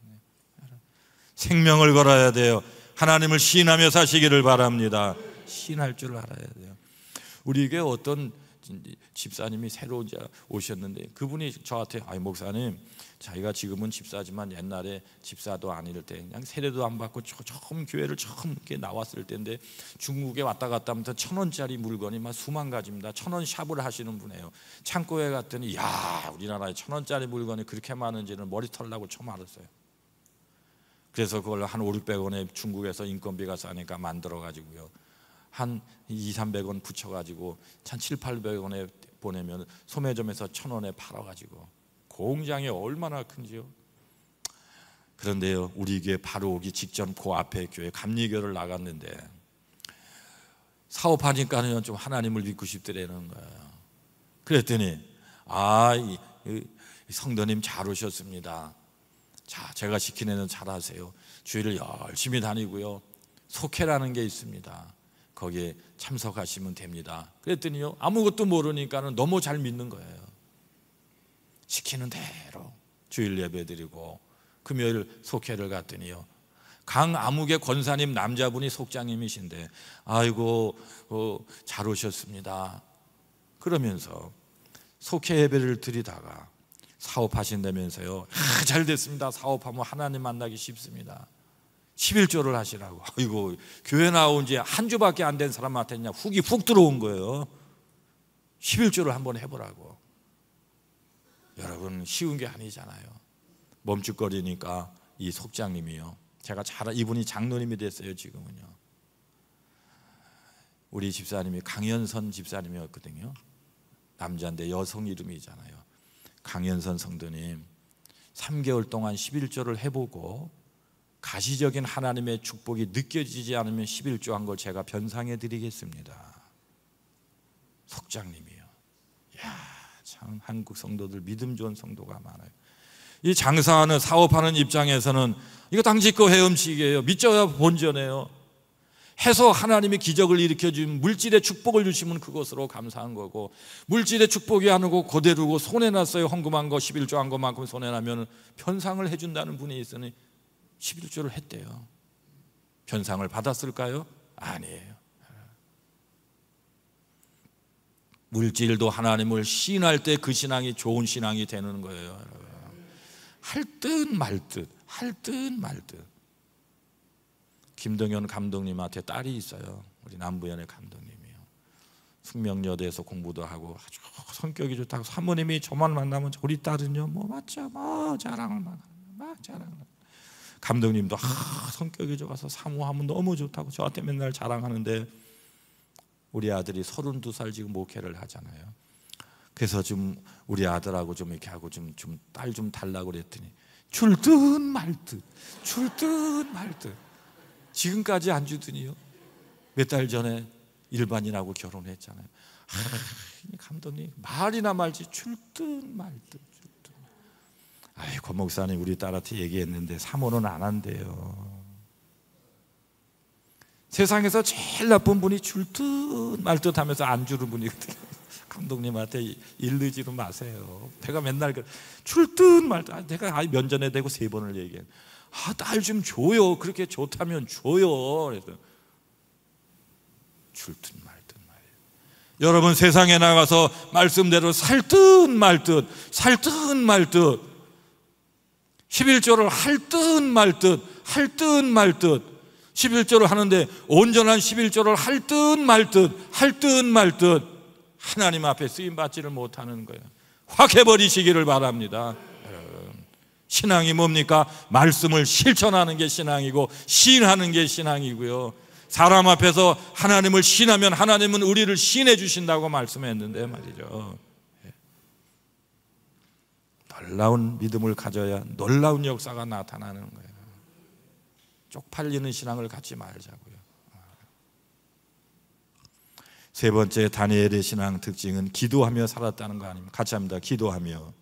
생명을 걸어야 돼요. 하나님을 시인하며 사시기를 바랍니다. 시인할 줄 알아야 돼요. 우리에게 어떤 집사님이 새로 오셨는데, 그분이 저한테 목사님, 자기가 지금은 집사지만 옛날에 집사도 아닐 때 그냥 세례도 안 받고 처음 교회를 처음 이렇게 나왔을 때인데, 중국에 왔다 갔다 하면서 1,000원짜리 물건이 막 수만 가지입니다. 1,000원 샵을 하시는 분이에요. 창고에 갔더니 야, 우리나라에 1,000원짜리 물건이 그렇게 많은지는 머리 털라고 처음 알았어요. 그래서 그걸 한 500~600원에 중국에서 인건비가 싸니까 만들어 가지고요, 한 200~300원 붙여가지고 한 700~800원에 보내면 소매점에서 1,000원에 팔아가지고, 공장이 얼마나 큰지요. 그런데요, 우리 교회 바로 오기 직전 그 앞에 교회 감리교를 나갔는데, 사업하니까는 좀 하나님을 믿고 싶더라는 거예요. 그랬더니 이 성도님 잘 오셨습니다. 자, 제가 시키는 대로 잘 하세요. 주일을 열심히 다니고요, 속회라는 게 있습니다. 거기에 참석하시면 됩니다. 그랬더니요, 아무것도 모르니까는 너무 잘 믿는 거예요. 시키는 대로 주일 예배 드리고, 금요일 속회를 갔더니요, 강암흑의 권사님 남자분이 속장님이신데, 아이고 잘 오셨습니다 그러면서 속회 예배를 드리다가 사업하신다면서요. 잘 됐습니다. 사업하면 하나님 만나기 쉽습니다. 11조를 하시라고. 아이고, 교회 나온 지 한 주밖에 안 된 사람한테 그냥 훅이 훅 들어온 거예요. 11조를 한번 해보라고. 여러분, 쉬운 게 아니잖아요. 멈칫거리니까 이 속장님이요, 제가 이분이 장로님이 됐어요 지금은요. 우리 집사님이 강현선 집사님이었거든요. 남자인데 여성 이름이잖아요. 강현선 성도님, 3개월 동안 11조를 해보고 가시적인 하나님의 축복이 느껴지지 않으면 11조 한 걸 제가 변상해 드리겠습니다. 속장님이요. 야, 참 한국 성도들 믿음 좋은 성도가 많아요. 이 장사하는, 사업하는 입장에서는 이거 당직거 헤엄치기예요. 믿져야 본전이에요. 해서 하나님이 기적을 일으켜주면, 물질의 축복을 주시면 그것으로 감사한 거고, 물질의 축복이 아니고 그대로고 손해났어요. 헌금한 거 11조 한 것만큼 손해나면 변상을 해준다는 분이 있으니 11조를 했대요. 변상을 받았을까요? 아니에요. 물질도 하나님을 시인할 때 그 신앙이 좋은 신앙이 되는 거예요. 할 듯 말 듯, 할 듯 말 듯. 김동현 감독님한테 딸이 있어요. 우리 남부연의 감독님이요. 숙명여대에서 공부도 하고 아주 성격이 좋다고, 사모님이 저만 만나면 우리 딸은요 뭐 맞죠, 뭐 자랑을 막 자랑을. 감독님도 성격이 좋아서 사모하면 너무 좋다고 저한테 맨날 자랑하는데, 우리 아들이 32살 지금 목회를 하잖아요. 그래서 좀 우리 아들하고 좀 이렇게 하고 좀 딸 좀 달라고 그랬더니 줄 듯 말 듯, 줄 듯 말 듯. 지금까지 안 주더니요, 몇 달 전에 일반인하고 결혼했잖아요. 감독님 말이나 말지 줄 듯 말 듯. 아이, 권 목사님 우리 딸한테 얘기했는데 사모는 안 한대요. 세상에서 제일 나쁜 분이 줄 듯 말 듯 하면서 안 주는 분이거든요. 감독님한테 일르지도 마세요. 내가 맨날 줄 듯 말 듯, 내가 면전에 대고 3번을 얘기해. 딸 좀 줘요. 그렇게 좋다면 줘요. 그래서 줄 듯 말 듯 말이에요. 여러분, 세상에 나가서 말씀대로 살 듯 말 듯, 살 듯 말 듯, 11조를 할 듯 말 듯, 할 듯 말 듯, 11조를 하는데 온전한 11조를 할 듯 말 듯, 할 듯 말 듯 하나님 앞에 쓰임받지를 못하는 거예요. 확 해버리시기를 바랍니다. 신앙이 뭡니까? 말씀을 실천하는 게 신앙이고, 시인하는 게 신앙이고요. 사람 앞에서 하나님을 시인하면 하나님은 우리를 시인해 주신다고 말씀했는데 말이죠. 놀라운 믿음을 가져야 놀라운 역사가 나타나는 거예요. 쪽팔리는 신앙을 갖지 말자고요. 세 번째 다니엘의 신앙 특징은 기도하며 살았다는 거 아닙니까? 같이 합니다. 기도하며.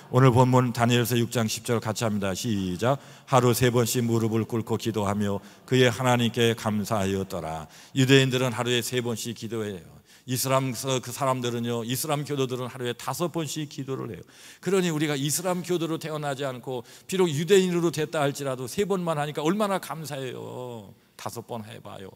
오늘 본문 다니엘서 6장 10절 같이 합니다. 시작. 하루 3번씩 무릎을 꿇고 기도하며 그의 하나님께 감사하였더라. 유대인들은 하루에 3번씩 기도해요. 이슬람 그 사람들은요, 이슬람 교도들은 하루에 5번씩 기도를 해요. 그러니 우리가 이슬람 교도로 태어나지 않고 비록 유대인으로 됐다 할지라도 3번만 하니까 얼마나 감사해요. 5번 해봐요.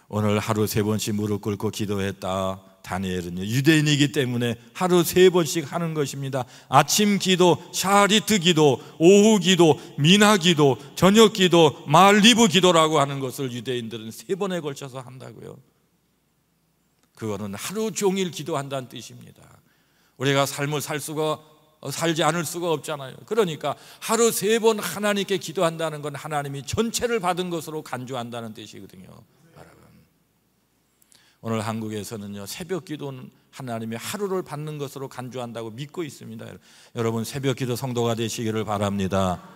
오늘 하루 3번씩 무릎 꿇고 기도했다. 다니엘은요, 유대인이기 때문에 하루 3번씩 하는 것입니다. 아침 기도, 샤리트 기도, 오후 기도, 미나 기도, 저녁 기도, 말리브 기도라고 하는 것을 유대인들은 3번에 걸쳐서 한다고요. 그거는 하루 종일 기도한다는 뜻입니다. 우리가 삶을 살지 않을 수가 없잖아요. 그러니까 하루 3번 하나님께 기도한다는 건 하나님이 전체를 받은 것으로 간주한다는 뜻이거든요. 오늘 한국에서는요, 새벽 기도는 하나님이 하루를 받는 것으로 간주한다고 믿고 있습니다. 여러분, 새벽 기도 성도가 되시기를 바랍니다.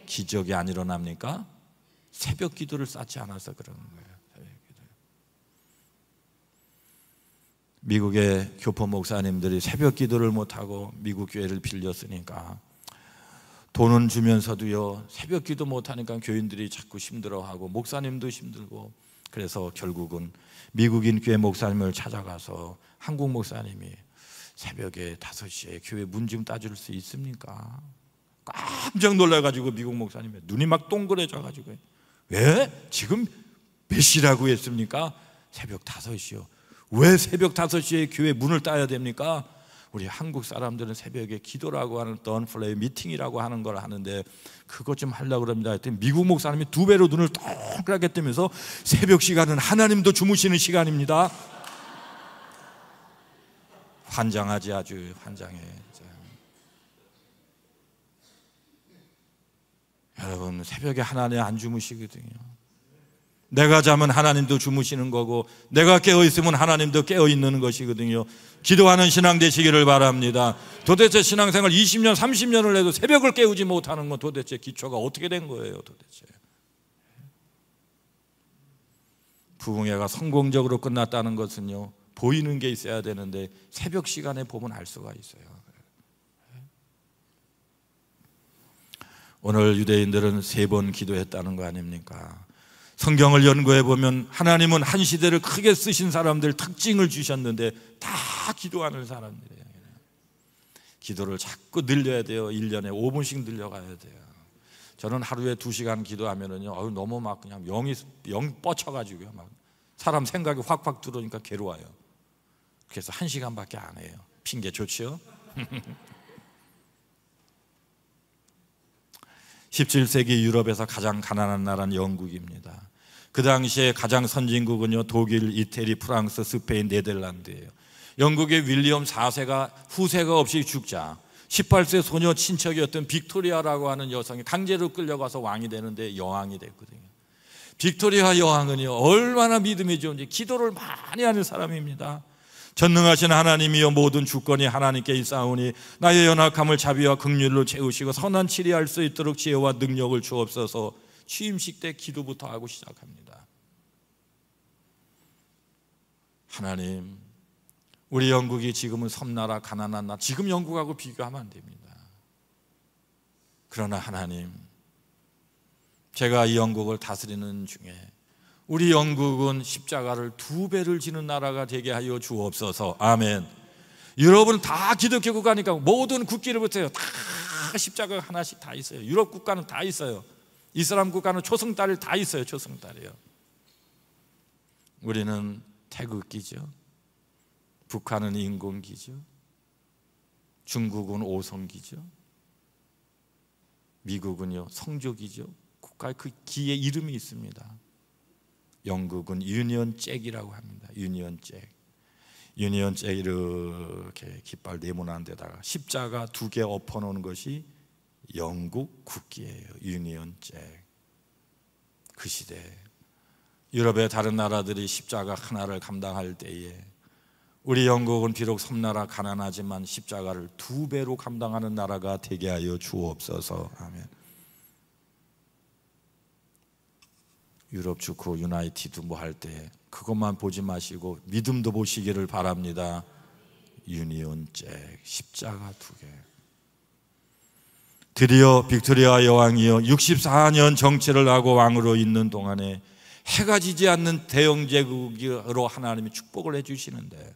기적이 안 일어납니까? 새벽 기도를 쌓지 않아서 그러는 거예요. 미국의 교포 목사님들이 새벽 기도를 못하고 미국 교회를 빌렸으니까 돈은 주면서도요, 새벽 기도 못하니까 교인들이 자꾸 힘들어하고 목사님도 힘들고, 그래서 결국은 미국인 교회 목사님을 찾아가서 한국 목사님이 새벽에 5시에 교회 문 좀 따줄 수 있습니까? 깜짝 놀라가지고 미국 목사님이 눈이 막 동그래져가지고, 왜? 지금 몇 시라고 했습니까? 새벽 5시요. 왜 새벽 5시에 교회 문을 따야 됩니까? 우리 한국 사람들은 새벽에 기도라고 하는 던플레이 미팅이라고 하는 걸 하는데 그것 좀 하려고 합니다. 했더니 미국 목사님이 2배로 눈을 동그랗게 뜨면서 새벽 시간은 하나님도 주무시는 시간입니다. 환장하지, 아주 환장해. 여러분, 새벽에 하나님 안 주무시거든요. 내가 자면 하나님도 주무시는 거고 내가 깨어있으면 하나님도 깨어있는 것이거든요. 기도하는 신앙 되시기를 바랍니다. 도대체 신앙생활 20년 30년을 해도 새벽을 깨우지 못하는 건 도대체 기초가 어떻게 된 거예요? 도대체 부흥회가 성공적으로 끝났다는 것은요, 보이는 게 있어야 되는데 새벽 시간에 보면 알 수가 있어요. 오늘 유대인들은 3번 기도했다는 거 아닙니까? 성경을 연구해 보면 하나님은 한 시대를 크게 쓰신 사람들 특징을 주셨는데 다 기도하는 사람들이에요. 기도를 자꾸 늘려야 돼요. 1년에 5분씩 늘려가야 돼요. 저는 하루에 2시간 기도하면은요, 너무 막 그냥 영 뻗쳐가지고요, 막 사람 생각이 확확 들어오니까 괴로워요. 그래서 1시간밖에 안 해요. 핑계 좋죠? 17세기 유럽에서 가장 가난한 나라는 영국입니다. 그 당시에 가장 선진국은요, 독일, 이태리, 프랑스, 스페인, 네덜란드예요. 영국의 윌리엄 4세가 후세가 없이 죽자 18세 소녀 친척이었던 빅토리아라고 하는 여성이 강제로 끌려가서 왕이 되는데 여왕이 됐거든요. 빅토리아 여왕은요, 얼마나 믿음이 좋은지 기도를 많이 하는 사람입니다. 전능하신 하나님이여, 모든 주권이 하나님께 있사오니 나의 연약함을 자비와 긍휼로 채우시고 선한 치리할 수 있도록 지혜와 능력을 주옵소서. 취임식 때 기도부터 하고 시작합니다. 하나님, 우리 영국이 지금은 섬나라, 가난한 나라, 지금 영국하고 비교하면 안 됩니다. 그러나 하나님, 제가 이 영국을 다스리는 중에 우리 영국은 십자가를 2배를 지는 나라가 되게 하여 주옵소서. 아멘. 유럽은 다 기독교 국가니까 모든 국기를부터요, 다 십자가 하나씩 다 있어요. 유럽 국가는 다 있어요. 이슬람 국가는 초승달이 다 있어요. 초승달이요. 우리는 태극기죠. 북한은 인공기죠. 중국은 오성기죠. 미국은요, 성조기죠. 국가의 그 기의 이름이 있습니다. 영국은 유니언 잭이라고 합니다. 유니언 잭. 유니언 잭 이렇게 깃발 네모난 데다가 십자가 2개 엎어놓은 것이 영국 국기예요. 유니언 잭. 그 시대 유럽의 다른 나라들이 십자가 하나를 감당할 때에 우리 영국은 비록 섬나라 가난하지만 십자가를 2배로 감당하는 나라가 되게 하여 주옵소서. 아멘. 유럽 축구 유나이티드 뭐 할 때 그것만 보지 마시고 믿음도 보시기를 바랍니다. 유니온 잭 십자가 2개. 드디어 빅토리아 여왕이요 64년 정치를 하고 왕으로 있는 동안에 해가 지지 않는 대영 제국으로 하나님이 축복을 해주시는데,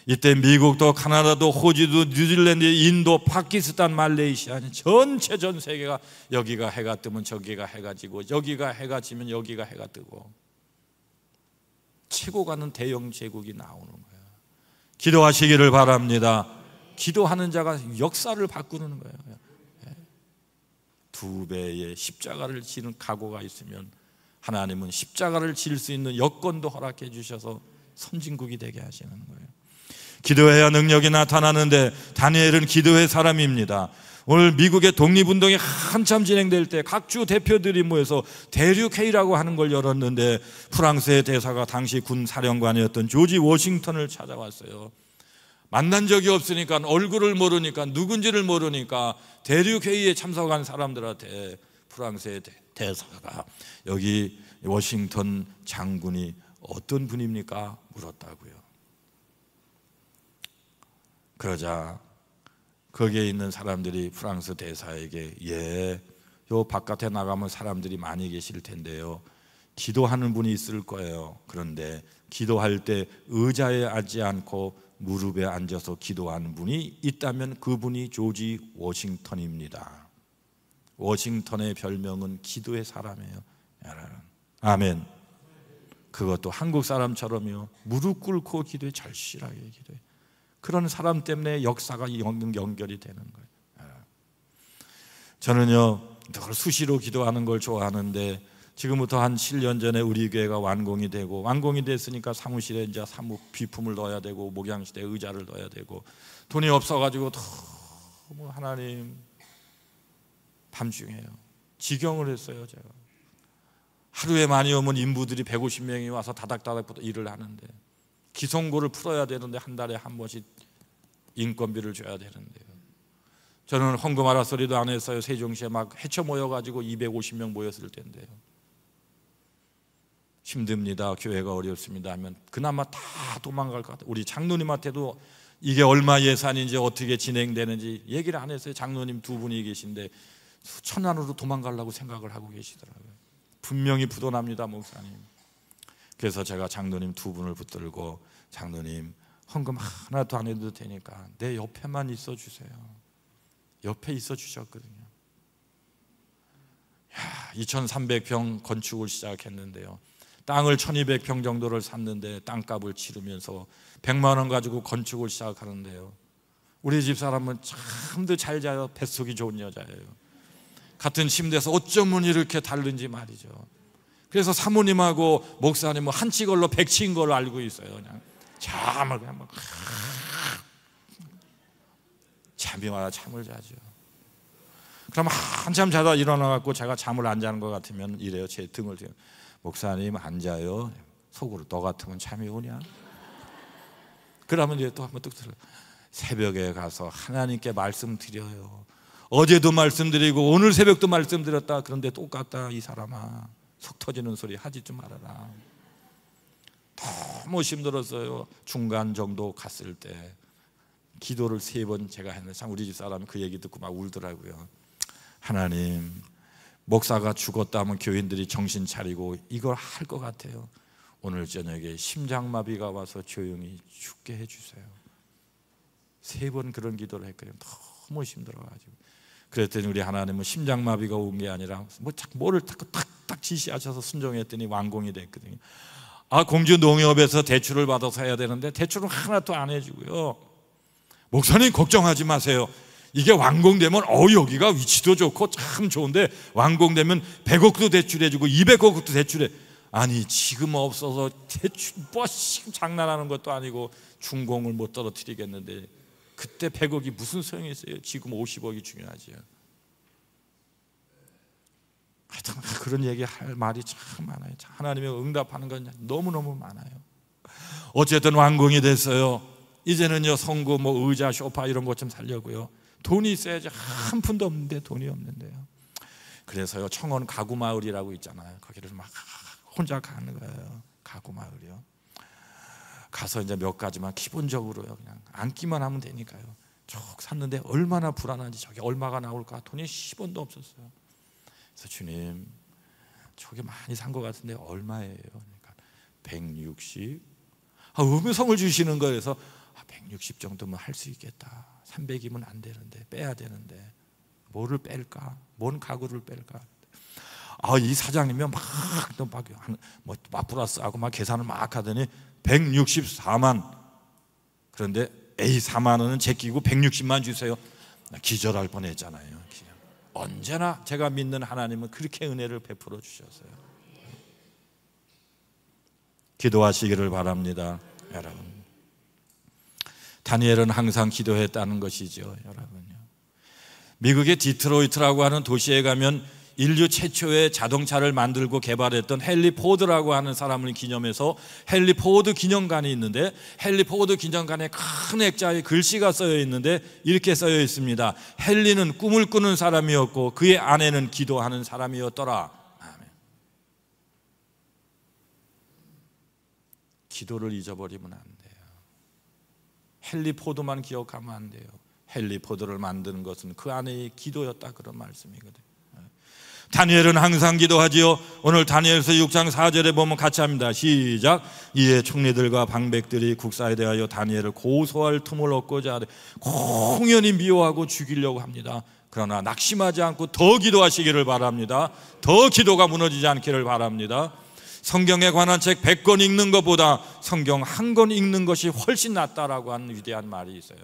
이때 미국도 카나다도 호주도 뉴질랜드 인도 파키스탄 말레이시아 전체 전 세계가 여기가 해가 뜨면 저기가 해가 지고 여기가 해가 지면 여기가 해가 뜨고 치고 가는 대영 제국이 나오는 거예요. 기도하시기를 바랍니다. 기도하는 자가 역사를 바꾸는 거예요. 2배의 십자가를 지는 각오가 있으면 하나님은 십자가를 질 수 있는 여건도 허락해 주셔서 선진국이 되게 하시는 거예요. 기도해야 능력이 나타나는데 다니엘은 기도의 사람입니다. 오늘 미국의 독립운동이 한참 진행될 때 각주 대표들이 모여서 대륙회의라고 하는 걸 열었는데, 프랑스의 대사가 당시 군 사령관이었던 조지 워싱턴을 찾아왔어요. 만난 적이 없으니까, 얼굴을 모르니까, 누군지를 모르니까 대륙회의에 참석한 사람들한테 프랑스의 대사가 여기 워싱턴 장군이 어떤 분입니까? 물었다고요. 그러자 거기에 있는 사람들이 프랑스 대사에게 요 바깥에 나가면 사람들이 많이 계실 텐데요, 기도하는 분이 있을 거예요. 그런데 기도할 때 의자에 앉지 않고 무릎에 앉아서 기도하는 분이 있다면 그분이 조지 워싱턴입니다. 워싱턴의 별명은 기도의 사람이에요. 아멘. 그것도 한국 사람처럼요, 무릎 꿇고 기도해, 절실하게 기도해. 그런 사람 때문에 역사가 연결이 되는 거예요. 저는요 늘 수시로 기도하는 걸 좋아하는데, 지금부터 한 7년 전에 우리 교회가 완공이 되고, 완공이 됐으니까 사무실에 이제 사무 비품을 넣어야 되고, 목양실에 의자를 넣어야 되고, 돈이 없어가지고 너무 하나님 밤중에요 지경을 했어요. 제가 하루에 많이 오면 인부들이 150명이 와서 다닥다닥 일을 하는데, 기성고를 풀어야 되는데 한 달에 한 번씩 인건비를 줘야 되는데요, 저는 헌금하라 소리도 안 했어요. 세종시에 막 헤쳐 모여가지고 250명 모였을 텐데요. 힘듭니다, 교회가 어렵습니다 하면 그나마 다 도망갈 것 같아요. 우리 장로님한테도 이게 얼마 예산인지 어떻게 진행되는지 얘기를 안 했어요. 장로님 2분이 계신데 천안으로 도망가려고 생각을 하고 계시더라고요. 분명히 부도납니다, 목사님. 그래서 제가 장로님 2분을 붙들고, 장로님 헌금 하나도 안 해도 되니까 내 옆에만 있어 주세요. 옆에 있어 주셨거든요. 2300평 건축을 시작했는데요, 땅을 1200평 정도를 샀는데 땅값을 치르면서 100만 원 가지고 건축을 시작하는데요, 우리 집 사람은 참도 잘 자요. 뱃속이 좋은 여자예요. 같은 침대에서 어쩌면 이렇게 다른지 말이죠. 그래서 사모님하고 목사님은 한 치걸로 100치인 걸로 알고 있어요. 그냥 잠을 그냥 막 잠이 와야 잠을 자죠. 그럼 한참 자다 일어나갖고 제가 잠을 안 자는 것 같으면 이래요. 제 등을 대요. 목사님 안 자요? 속으로 너 같으면 잠이 오냐? 그러면 이제 또 한번 뚝 들어요. 새벽에 가서 하나님께 말씀드려요. 어제도 말씀드리고 오늘 새벽도 말씀드렸다. 그런데 똑같다 이 사람아. 속 터지는 소리 하지 좀 말아라. 너무 힘들었어요. 중간 정도 갔을 때 기도를 3번 제가 했는데, 참 우리 집 사람이 그 얘기 듣고 막 울더라고요. 하나님, 목사가 죽었다면 교인들이 정신 차리고 이걸 할 것 같아요. 오늘 저녁에 심장마비가 와서 조용히 죽게 해주세요. 3번 그런 기도를 했거든요. 너무 힘들어가지고. 그랬더니 우리 하나님은 심장마비가 온 게 아니라 뭐를 탁탁 지시하셔서 순종했더니 완공이 됐거든요. 공주 농협에서 대출을 받아서 해야 되는데 대출은 하나도 안 해주고요. 목사님 걱정하지 마세요. 이게 완공되면 여기가 위치도 좋고 참 좋은데 완공되면 100억도 대출해주고 200억도 대출해. 아니 지금 없어서 대출 지금 장난하는 것도 아니고 준공을 못 떨어뜨리겠는데 그때 100억이 무슨 소용이 있어요. 지금 50억이 중요하죠. 하여튼 그런 얘기 할 말이 참 많아요. 하나님의 응답하는 건 너무너무 많아요. 어쨌든 완공이 됐어요. 이제는요 성구 뭐 의자 소파 이런 것 좀 살려고요. 돈이 있어야지. 한 푼도 없는데 돈이 없는데요. 그래서요 청원 가구 마을이라고 있잖아요. 거기를 막 혼자 가는 거예요. 가구 마을이요. 가서 이제 몇 가지만 기본적으로요 그냥 앉기만 하면 되니까요. 쭉 샀는데 얼마나 불안한지, 저게 얼마가 나올까 돈이 10원도 없었어요. 그래서 주님 저게 많이 산 것 같은데 얼마예요? 그러니까 160. 음성을 주시는 거예요. 그래서 160 정도면 할 수 있겠다. 300이면 안 되는데, 빼야 되는데 뭐를 뺄까? 뭔 가구를 뺄까? 이 사장님이 막 플러스하고 막 계산을 막 하더니 164만. 그런데 4만 원은 제끼고 160만 주세요. 나 기절할 뻔했잖아요. 언제나 제가 믿는 하나님은 그렇게 은혜를 베풀어 주셨어요. 기도하시기를 바랍니다, 여러분. 다니엘은 항상 기도했다는 것이죠, 여러분요. 미국의 디트로이트라고 하는 도시에 가면 인류 최초의 자동차를 만들고 개발했던 헨리 포드라고 하는 사람을 기념해서 헨리 포드 기념관이 있는데, 헨리 포드 기념관에 큰 액자에 글씨가 써여 있는데 이렇게 써여 있습니다. 헨리는 꿈을 꾸는 사람이었고 그의 아내는 기도하는 사람이었더라. 아멘. 기도를 잊어버리면 안 돼요. 헨리 포드만 기억하면 안 돼요. 헨리 포드를 만드는 것은 그 아내의 기도였다, 그런 말씀이거든요. 다니엘은 항상 기도하지요. 오늘 다니엘서 6장 4절에 보면 같이 합니다. 시작. 이에 총리들과 방백들이 국사에 대하여 다니엘을 고소할 틈을 얻고자 하되 공연히 미워하고 죽이려고 합니다. 그러나 낙심하지 않고 더 기도하시기를 바랍니다. 더 기도가 무너지지 않기를 바랍니다. 성경에 관한 책 100권 읽는 것보다 성경 한 권 읽는 것이 훨씬 낫다라고 하는 위대한 말이 있어요.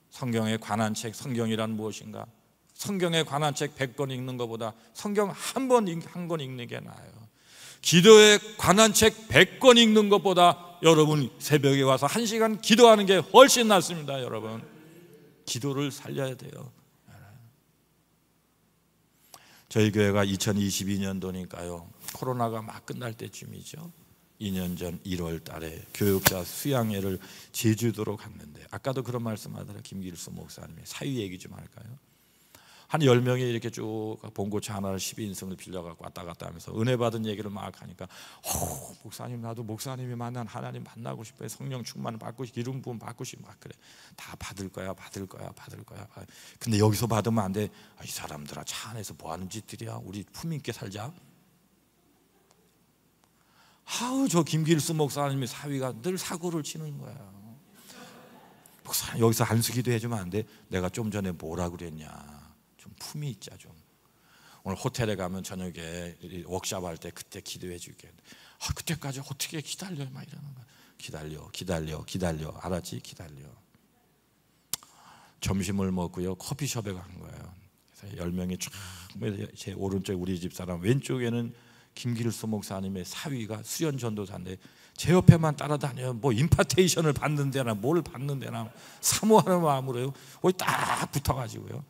성경에 관한 책, 성경이란 무엇인가? 성경에 관한 책 100권 읽는 것보다 성경 한 권 읽는 게 나아요. 기도에 관한 책 100권 읽는 것보다 여러분 새벽에 와서 1시간 기도하는 게 훨씬 낫습니다. 여러분 기도를 살려야 돼요. 저희 교회가 2022년도니까요 코로나가 막 끝날 때쯤이죠. 2년 전 1월 달에 교육자 수양회를 제주도로 갔는데, 아까도 그런 말씀하더라 김길수 목사님이. 사위 얘기 좀 할까요? 한 10명이 이렇게 쭉 봉고차 하나를 12인승을 빌려갖고 왔다 갔다 하면서 은혜 받은 얘기를 막 하니까 목사님, 나도 목사님이 만난 하나님 만나고 싶어요. 성령 충만 받고 기름 부음 받고 싶어. 막 그래. 다 받을 거야. 근데 여기서 받으면 안 돼. 이 사람들아 차 안에서 뭐 하는 짓들이야. 우리 품 있게 살자. 저 김길수 목사님의 사위가 늘 사고를 치는 거야. 목사님 여기서 안수기도 해주면 안 돼. 내가 좀 전에 뭐라 그랬냐. 좀 품이 있자 좀. 오늘 호텔에 가면 저녁에 워크숍 할 때 그때 기도해 줄게. 그때까지 어떻게 기다려? 막 이러는 거야. 기다려. 알았지? 기다려. 점심을 먹고요 커피숍에 간 거예요. 그래서 10명이 쫙 제 오른쪽 우리 집 사람, 왼쪽에는 김길수 목사님의 사위가 수련 전도사인데 제 옆에만 따라다녀요. 뭐 임파테이션을 받는 데나 뭘 받는 데나 사모하는 마음으로요. 거기 딱 붙어가지고요.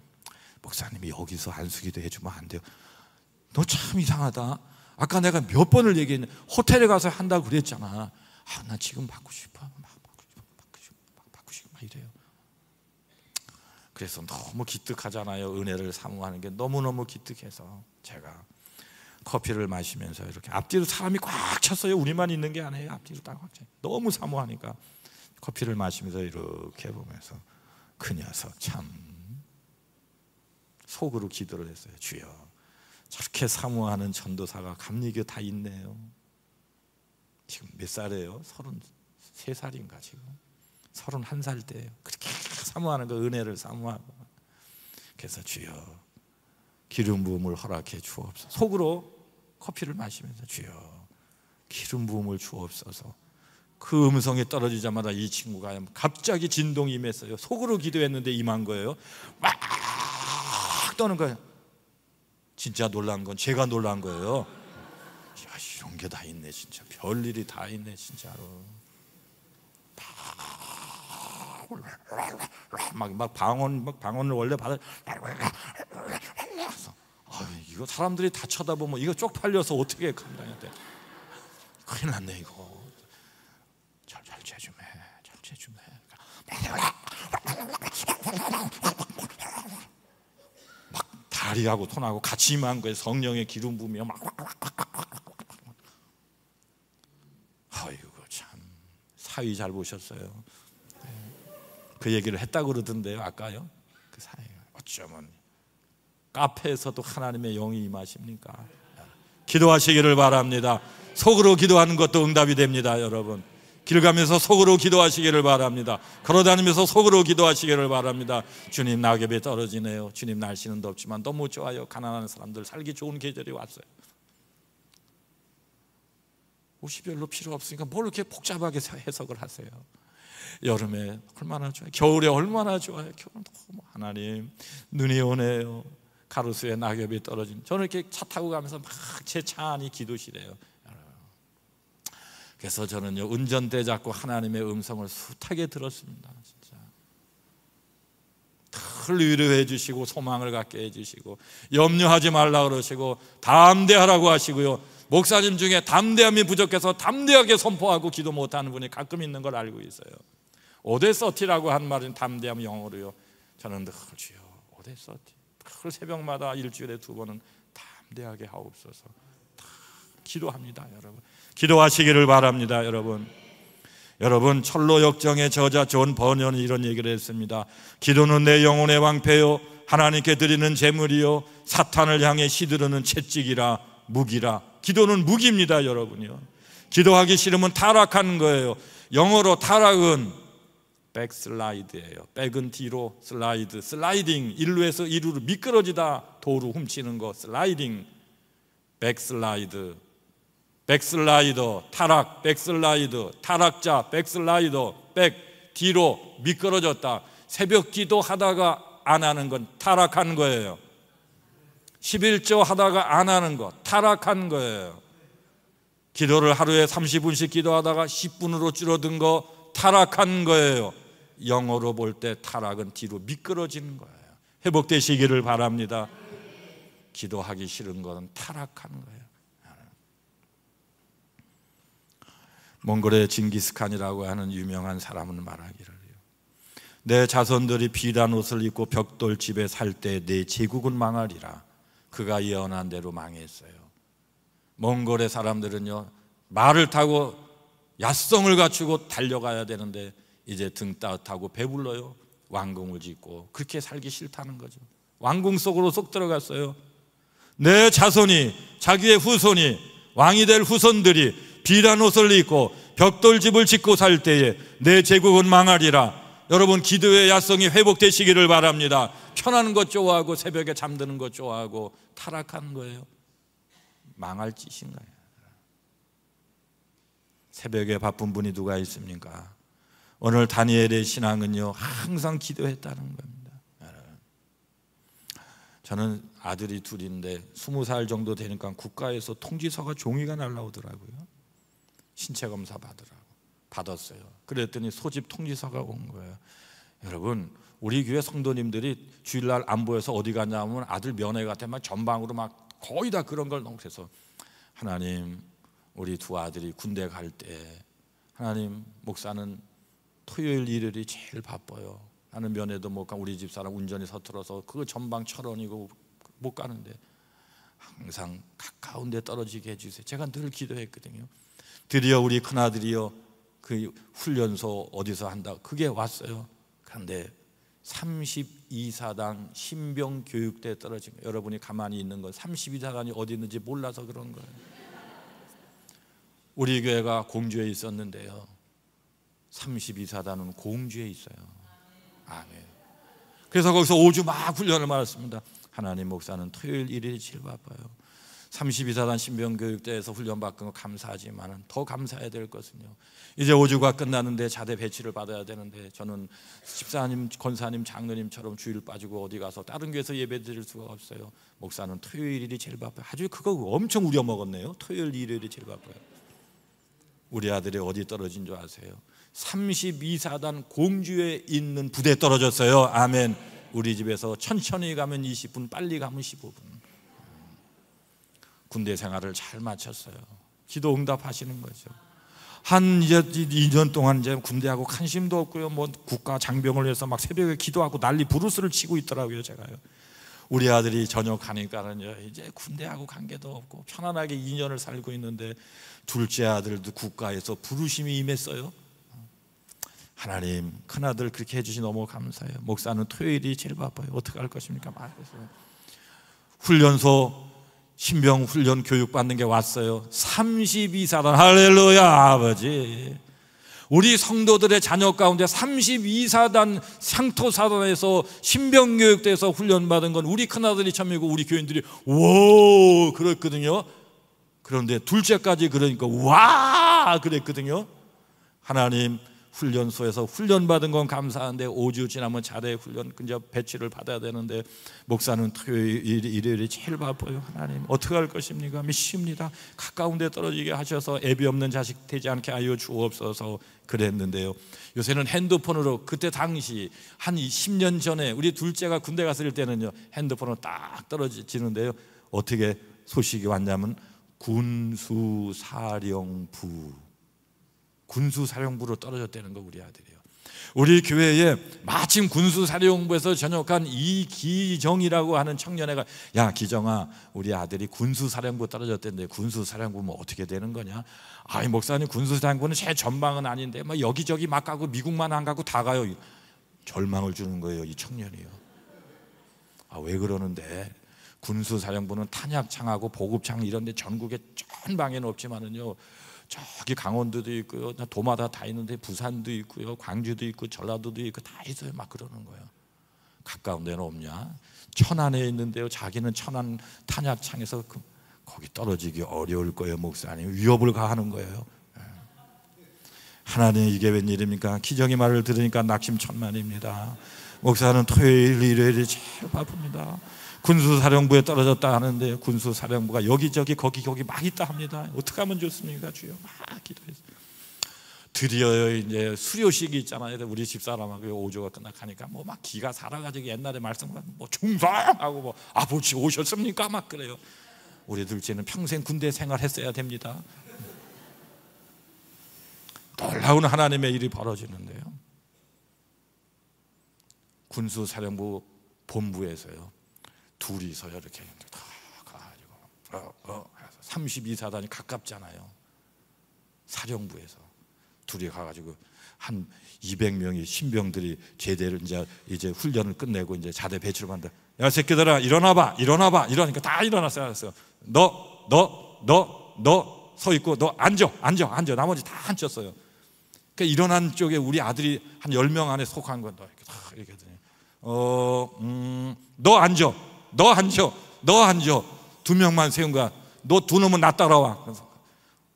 목사님이 여기서 안수기도 해주면 안 돼요. 너 참 이상하다. 아까 내가 몇 번을 얘기했는데 호텔에 가서 한다고 그랬잖아. 나 지금 받고 싶어. 막 이래요. 그래서 너무 기특하잖아요. 은혜를 사모하는 게 너무너무 기특해서 제가 커피를 마시면서 이렇게 앞뒤로 사람이 꽉 찼어요. 우리만 있는 게 아니에요. 앞뒤로 딱 꽉 찼어요. 너무 사모하니까 커피를 마시면서 이렇게 보면서 그 녀석 참 속으로 기도를 했어요. 주여, 저렇게 사모하는 전도사가 감리교 다 있네요. 지금 몇 살이에요? 33살인가 지금? 31살 때예요. 그렇게 사모하는 거, 은혜를 사모하고. 그래서 주여 기름 부음을 허락해 주옵소서. 속으로 커피를 마시면서 주여 기름 부음을 주옵소서. 그 음성이 떨어지자마자 이 친구가 갑자기 진동이 임했어요. 속으로 기도했는데 임한 거예요. 막 떠는 거예요. 진짜 놀란 건 제가 놀란 거예요. 이런 게 다 있네 진짜. 별일이 다 있네 진짜로. 막 방언을 원래 받아. 이거 사람들이 다 쳐다보면 이거 쪽팔려서 어떻게 감당해야 돼? 큰일 났네 이거. 절제 좀 해, 절제 좀 해. 막 다리하고 손하고 같이 임한 거예요. 성령의 기름 부으며 막. 아이고 참 사위 잘 보셨어요. 그 얘기를 했다고 그러던데요. 아까요. 그 사위가 어쩌면 카페에서도 하나님의 영이 임하십니까? 기도하시기를 바랍니다. 속으로 기도하는 것도 응답이 됩니다. 여러분, 길 가면서 속으로 기도하시기를 바랍니다. 걸어다니면서 속으로 기도하시기를 바랍니다. 주님, 낙엽이 떨어지네요. 주님, 날씨는 덥지만 너무 좋아요. 가난한 사람들 살기 좋은 계절이 왔어요. 옷이 별로 필요 없으니까 뭘 이렇게 복잡하게 해석을 하세요? 여름에 얼마나 좋아요. 겨울에 얼마나 좋아요. 겨울은 너무 하나님 눈이 오네요. 가로수에 낙엽이 떨어진. 저는 이렇게 차 타고 가면서 막 제 차 안이 기도실이에요. 그래서 저는요 운전대 잡고 하나님의 음성을 숱하게 들었습니다. 진짜 늘 위로해 주시고 소망을 갖게 해주시고 염려하지 말라 그러시고 담대하라고 하시고요. 목사님 중에 담대함이 부족해서 담대하게 선포하고 기도 못하는 분이 가끔 있는 걸 알고 있어요. 오데서티라고 한 말은 담대함 영어로요. 저는 늘 주여 오데서티, 늘 새벽마다 일주일에 2번은 담대하게 하옵소서 기도합니다. 여러분, 기도하시기를 바랍니다. 여러분 철로 역정의 저자 존 버년이 이런 얘기를 했습니다. 기도는 내 영혼의 왕패요 하나님께 드리는 제물이요 사탄을 향해 시드르는 채찍이라 무기라. 기도는 무기입니다. 여러분이요, 기도하기 싫으면 타락하는 거예요. 영어로 타락은 백슬라이드예요. 백은 뒤로, 슬라이드, 슬라이딩, 1루에서 2루로 미끄러지다 도루 훔치는 거 슬라이딩, 백슬라이드, 백슬라이더, 타락, 백슬라이드, 타락자, 백슬라이더, 백, 뒤로 미끄러졌다. 새벽 기도 하다가 안 하는 건 타락한 거예요. 11조 하다가 안 하는 거 타락한 거예요. 기도를 하루에 30분씩 기도하다가 10분으로 줄어든 거 타락한 거예요. 영어로 볼 때 타락은 뒤로 미끄러지는 거예요. 회복되시기를 바랍니다. 기도하기 싫은 것은 타락한 거예요. 몽골의 징기스칸이라고 하는 유명한 사람은 말하기를 내 자손들이 비단 옷을 입고 벽돌집에 살 때 내 제국은 망하리라. 그가 예언한 대로 망했어요. 몽골의 사람들은요 말을 타고 야성을 갖추고 달려가야 되는데 이제 등 따뜻하고 배불러요. 왕궁을 짓고 그렇게 살기 싫다는 거죠. 왕궁 속으로 쏙 들어갔어요. 내 자손이, 자기의 후손이, 왕이 될 후손들이 비단 옷을 입고 벽돌집을 짓고 살 때에 내 제국은 망하리라. 여러분, 기도의 야성이 회복되시기를 바랍니다. 편한 것 좋아하고 새벽에 잠드는 것 좋아하고 타락하는 거예요. 망할 짓인가요? 새벽에 바쁜 분이 누가 있습니까? 오늘 다니엘의 신앙은요 항상 기도했다는 겁니다. 저는 아들이 둘인데 20살 정도 되니까 국가에서 통지서가 종이가 날라오더라고요. 신체 검사 받았어요. 그랬더니 소집 통지서가 온 거예요. 여러분, 우리 교회 성도님들이 주일날 안 보여서 어디 갔냐면 아들 면회 같아 막 전방으로 막 거의 다 그런 걸 그래서 하나님, 우리 두 아들이 군대 갈 때 하나님, 목사는 토요일 일요일이 제일 바빠요. 나는 면회도 못 가. 우리 집사람 운전이 서툴어서 그 전방 철원이고 못 가는데 항상 가까운 데 떨어지게 해주세요. 제가 늘 기도했거든요. 드디어 우리 큰아들이요 그 훈련소 어디서 한다 그게 왔어요. 그런데 32사단 신병교육대에 떨어진 거예요. 여러분이 가만히 있는 건 32사단이 어디 있는지 몰라서 그런 거예요. 우리 교회가 공주에 있었는데요 32사단은 공주에 있어요. 아멘. 그래서 거기서 5주 막 훈련을 받았습니다. 하나님, 목사는 토요일 일요일이 제일 바빠요. 32사단 신병교육대에서 훈련받은 거 감사하지만 더 감사해야 될 것은요, 이제 5주가 끝나는데 자대 배치를 받아야 되는데 저는 집사님, 권사님, 장로님처럼 주일 빠지고 어디 가서 다른 교회에서 예배 드릴 수가 없어요. 목사는 토요일 일이 제일 바빠요. 아주 그거 엄청 우려먹었네요. 토요일 일요일이 제일 바빠요. 우리 아들이 어디 떨어진 줄 아세요? 32사단 공주에 있는 부대에 떨어졌어요. 아멘. 우리 집에서 천천히 가면 20분, 빨리 가면 15분. 군대 생활을 잘 마쳤어요. 기도 응답하시는 거죠. 한 이제 2년 동안 이제 군대하고 관심도 없고요. 뭐 국가 장병을 위해서 막 새벽에 기도하고 난리 부르스를 치고 있더라고요, 제가요. 우리 아들이 전역하니까는요, 이제 군대하고 관계도 없고 편안하게 2년을 살고 있는데 둘째 아들도 국가에서 부르심이 임했어요. 하나님, 큰아들 그렇게 해주시 너무 감사해요. 목사는 토요일이 제일 바빠요. 어떻게 할 것입니까? 말해서 훈련소 신병 훈련 교육 받는 게 왔어요. 32사단. 할렐루야. 아버지, 우리 성도들의 자녀 가운데 32사단 상토사단에서 신병교육대에서 훈련받은 건 우리 큰아들이 참이고 우리 교인들이 와 그랬거든요. 그런데 둘째까지 그러니까 와 그랬거든요. 하나님, 훈련소에서 훈련받은 건 감사한데 5주 지나면 자대 훈련 이제 배치를 받아야 되는데 목사는 토요일 일요일이 제일 바빠요. 하나님, 어떻게 할 것입니까? 믿습니다. 가까운 데 떨어지게 하셔서 애비 없는 자식 되지 않게 하여 주옵소서 그랬는데요. 요새는 핸드폰으로, 그때 당시 한 10년 전에 우리 둘째가 군대 갔을 때는요, 핸드폰으로 딱 떨어지는데요, 어떻게 소식이 왔냐면 군수사령부로 떨어졌다는 거. 우리 아들이요. 우리 교회에 마침 군수사령부에서 전역한 이기정이라고 하는 청년애가, 야 기정아, 우리 아들이 군수사령부 떨어졌던데 군수사령부 뭐 어떻게 되는 거냐? 아이 목사님, 군수사령부는 제 전망은 아닌데 막 여기저기 막 가고 미국만 안 가고 다 가요. 절망을 주는 거예요, 이 청년이요. 왜 그러는데? 군수사령부는 탄약창하고 보급창 이런 데 전국에 전방에는 없지만은요, 저기 강원도도 있고요, 도마다 다 있는데 부산도 있고요, 광주도 있고 전라도도 있고 다 있어요. 막 그러는 거예요. 가까운 데는 없냐? 천안에 있는데요, 자기는 천안 탄약창에서 거기 떨어지기 어려울 거예요. 목사님, 위협을 가하는 거예요. 하나님, 이게 웬일입니까? 기정이 말을 들으니까 낙심천만입니다. 목사는 토요일 일요일이 제일 바쁩니다. 군수사령부에 떨어졌다 하는데 군수사령부가 여기저기 거기 막 있다 합니다. 어떻게 하면 좋습니까? 주여, 막 기도해서 드디어 이제 수료식이 있잖아요. 우리 집사람하고 5조가 끝나가니까 뭐 막 기가 살아가지고 옛날에 말씀만 뭐 중상하고 뭐 아버지 오셨습니까? 막 그래요. 우리 둘째는 평생 군대 생활했어야 됩니다. 놀라운 하나님의 일이 벌어지는데요, 군수사령부 본부에서요, 둘이서요 이렇게 가가지고 32사단이 가깝잖아요. 사령부에서 둘이 가가지고 한 200명의 신병들이 제대를 이제 훈련을 끝내고 이제 자대 배치를 받는다. 야 새끼들아, 일어나봐 이러니까 다 일어났어요. 너 서 있고 너 앉아. 나머지 다 앉혔어요. 그러니까 일어난 쪽에 우리 아들이 한 10명 안에 속한 건 너 이렇게 다 이렇게 하더니 너 앉아. 2명만 세운 거야. 너 2놈은 나 따라와.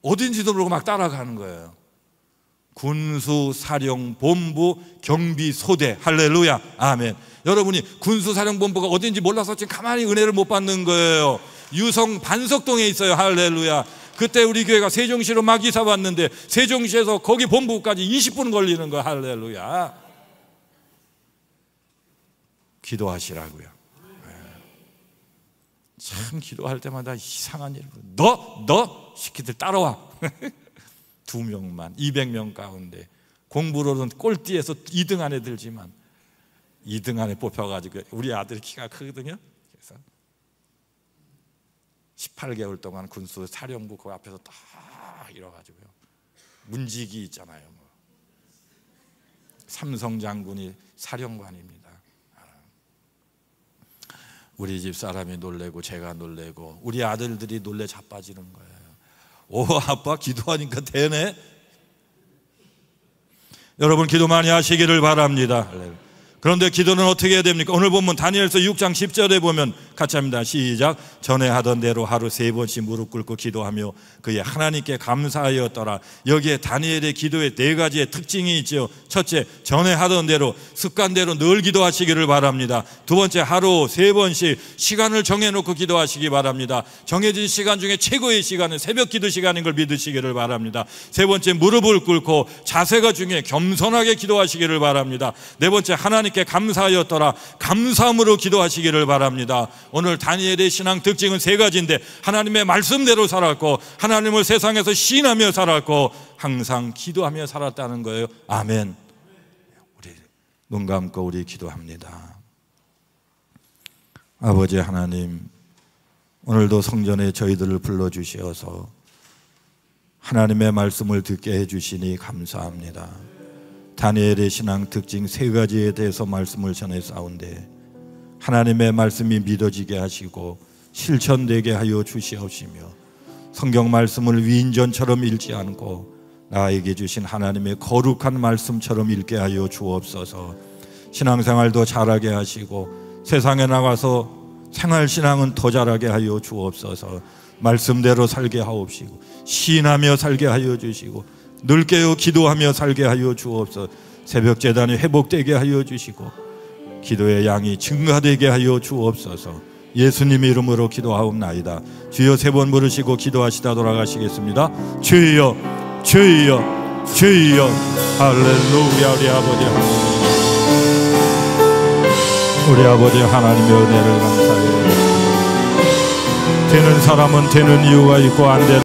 어딘지도 모르고 막 따라가는 거예요. 군수사령본부 경비소대. 할렐루야, 아멘. 여러분이 군수사령본부가 어딘지 몰라서 지금 가만히 은혜를 못 받는 거예요. 유성 반석동에 있어요. 할렐루야. 그때 우리 교회가 세종시로 막 이사 왔는데 세종시에서 거기 본부까지 20분 걸리는 거야. 할렐루야. 기도하시라고요. 참 기도할 때마다 이상한 일. 너 시키들 따라와. 2명만 200명 가운데 공부로는 꼴찌에서 2등 안에 들지만 2등 안에 뽑혀가지고 우리 아들이 키가 크거든요. 그래서 18개월 동안 군수 사령부 그 앞에서 딱 이뤄가지고요, 문지기 있잖아요. 삼성 장군이 사령관입니다. 우리 집 사람이 놀래고 제가 놀래고 우리 아들들이 놀래 자빠지는 거예요. 오, 아빠 기도하니까 되네. 여러분 기도 많이 하시기를 바랍니다. 그런데 기도는 어떻게 해야 됩니까? 오늘 본문 다니엘서 6장 10절에 보면 같이 합니다. 시작. 전에 하던 대로 하루 3번씩 무릎 꿇고 기도하며 그의 하나님께 감사하였더라. 여기에 다니엘의 기도에 4가지의 특징이 있죠. 첫째, 전에 하던 대로 습관대로 늘 기도하시기를 바랍니다. 두 번째, 하루 3번씩 시간을 정해놓고 기도하시기 바랍니다. 정해진 시간 중에 최고의 시간은 새벽 기도 시간인 걸 믿으시기를 바랍니다. 세 번째, 무릎을 꿇고 자세가 중요해 겸손하게 기도하시기를 바랍니다. 네 번째, 하나님께 하나님께 감사하였더라. 감사함으로 기도하시기를 바랍니다. 오늘 다니엘의 신앙 특징은 세 가지인데, 하나님의 말씀대로 살았고, 하나님을 세상에서 시인하며 살았고, 항상 기도하며 살았다는 거예요. 아멘. 우리 눈 감고 우리 기도합니다. 아버지 하나님, 오늘도 성전에 저희들을 불러주시어서 하나님의 말씀을 듣게 해주시니 감사합니다. 다니엘의 신앙 특징 세 가지에 대해서 말씀을 전해 싸운데, 하나님의 말씀이 믿어지게 하시고 실천되게 하여 주시옵시며, 성경 말씀을 위인전처럼 읽지 않고 나에게 주신 하나님의 거룩한 말씀처럼 읽게 하여 주옵소서. 신앙생활도 잘하게 하시고 세상에 나가서 생활신앙은 더 잘하게 하여 주옵소서. 말씀대로 살게 하옵시고 시인하며 살게 하여 주시고 늘 깨어 기도하며 살게 하여 주옵소서. 새벽 제단이 회복되게 하여 주시고 기도의 양이 증가되게 하여 주옵소서. 예수님의 이름으로 기도하옵나이다. 주여 세 번 부르시고 기도하시다 돌아가시겠습니다. 주여 주여 주여. 할렐루야. 우리 아버지 하나님, 우리 아버지 하나님의 은혜를 감사해요. 되는 사람은 되는 이유가 있고 안 되는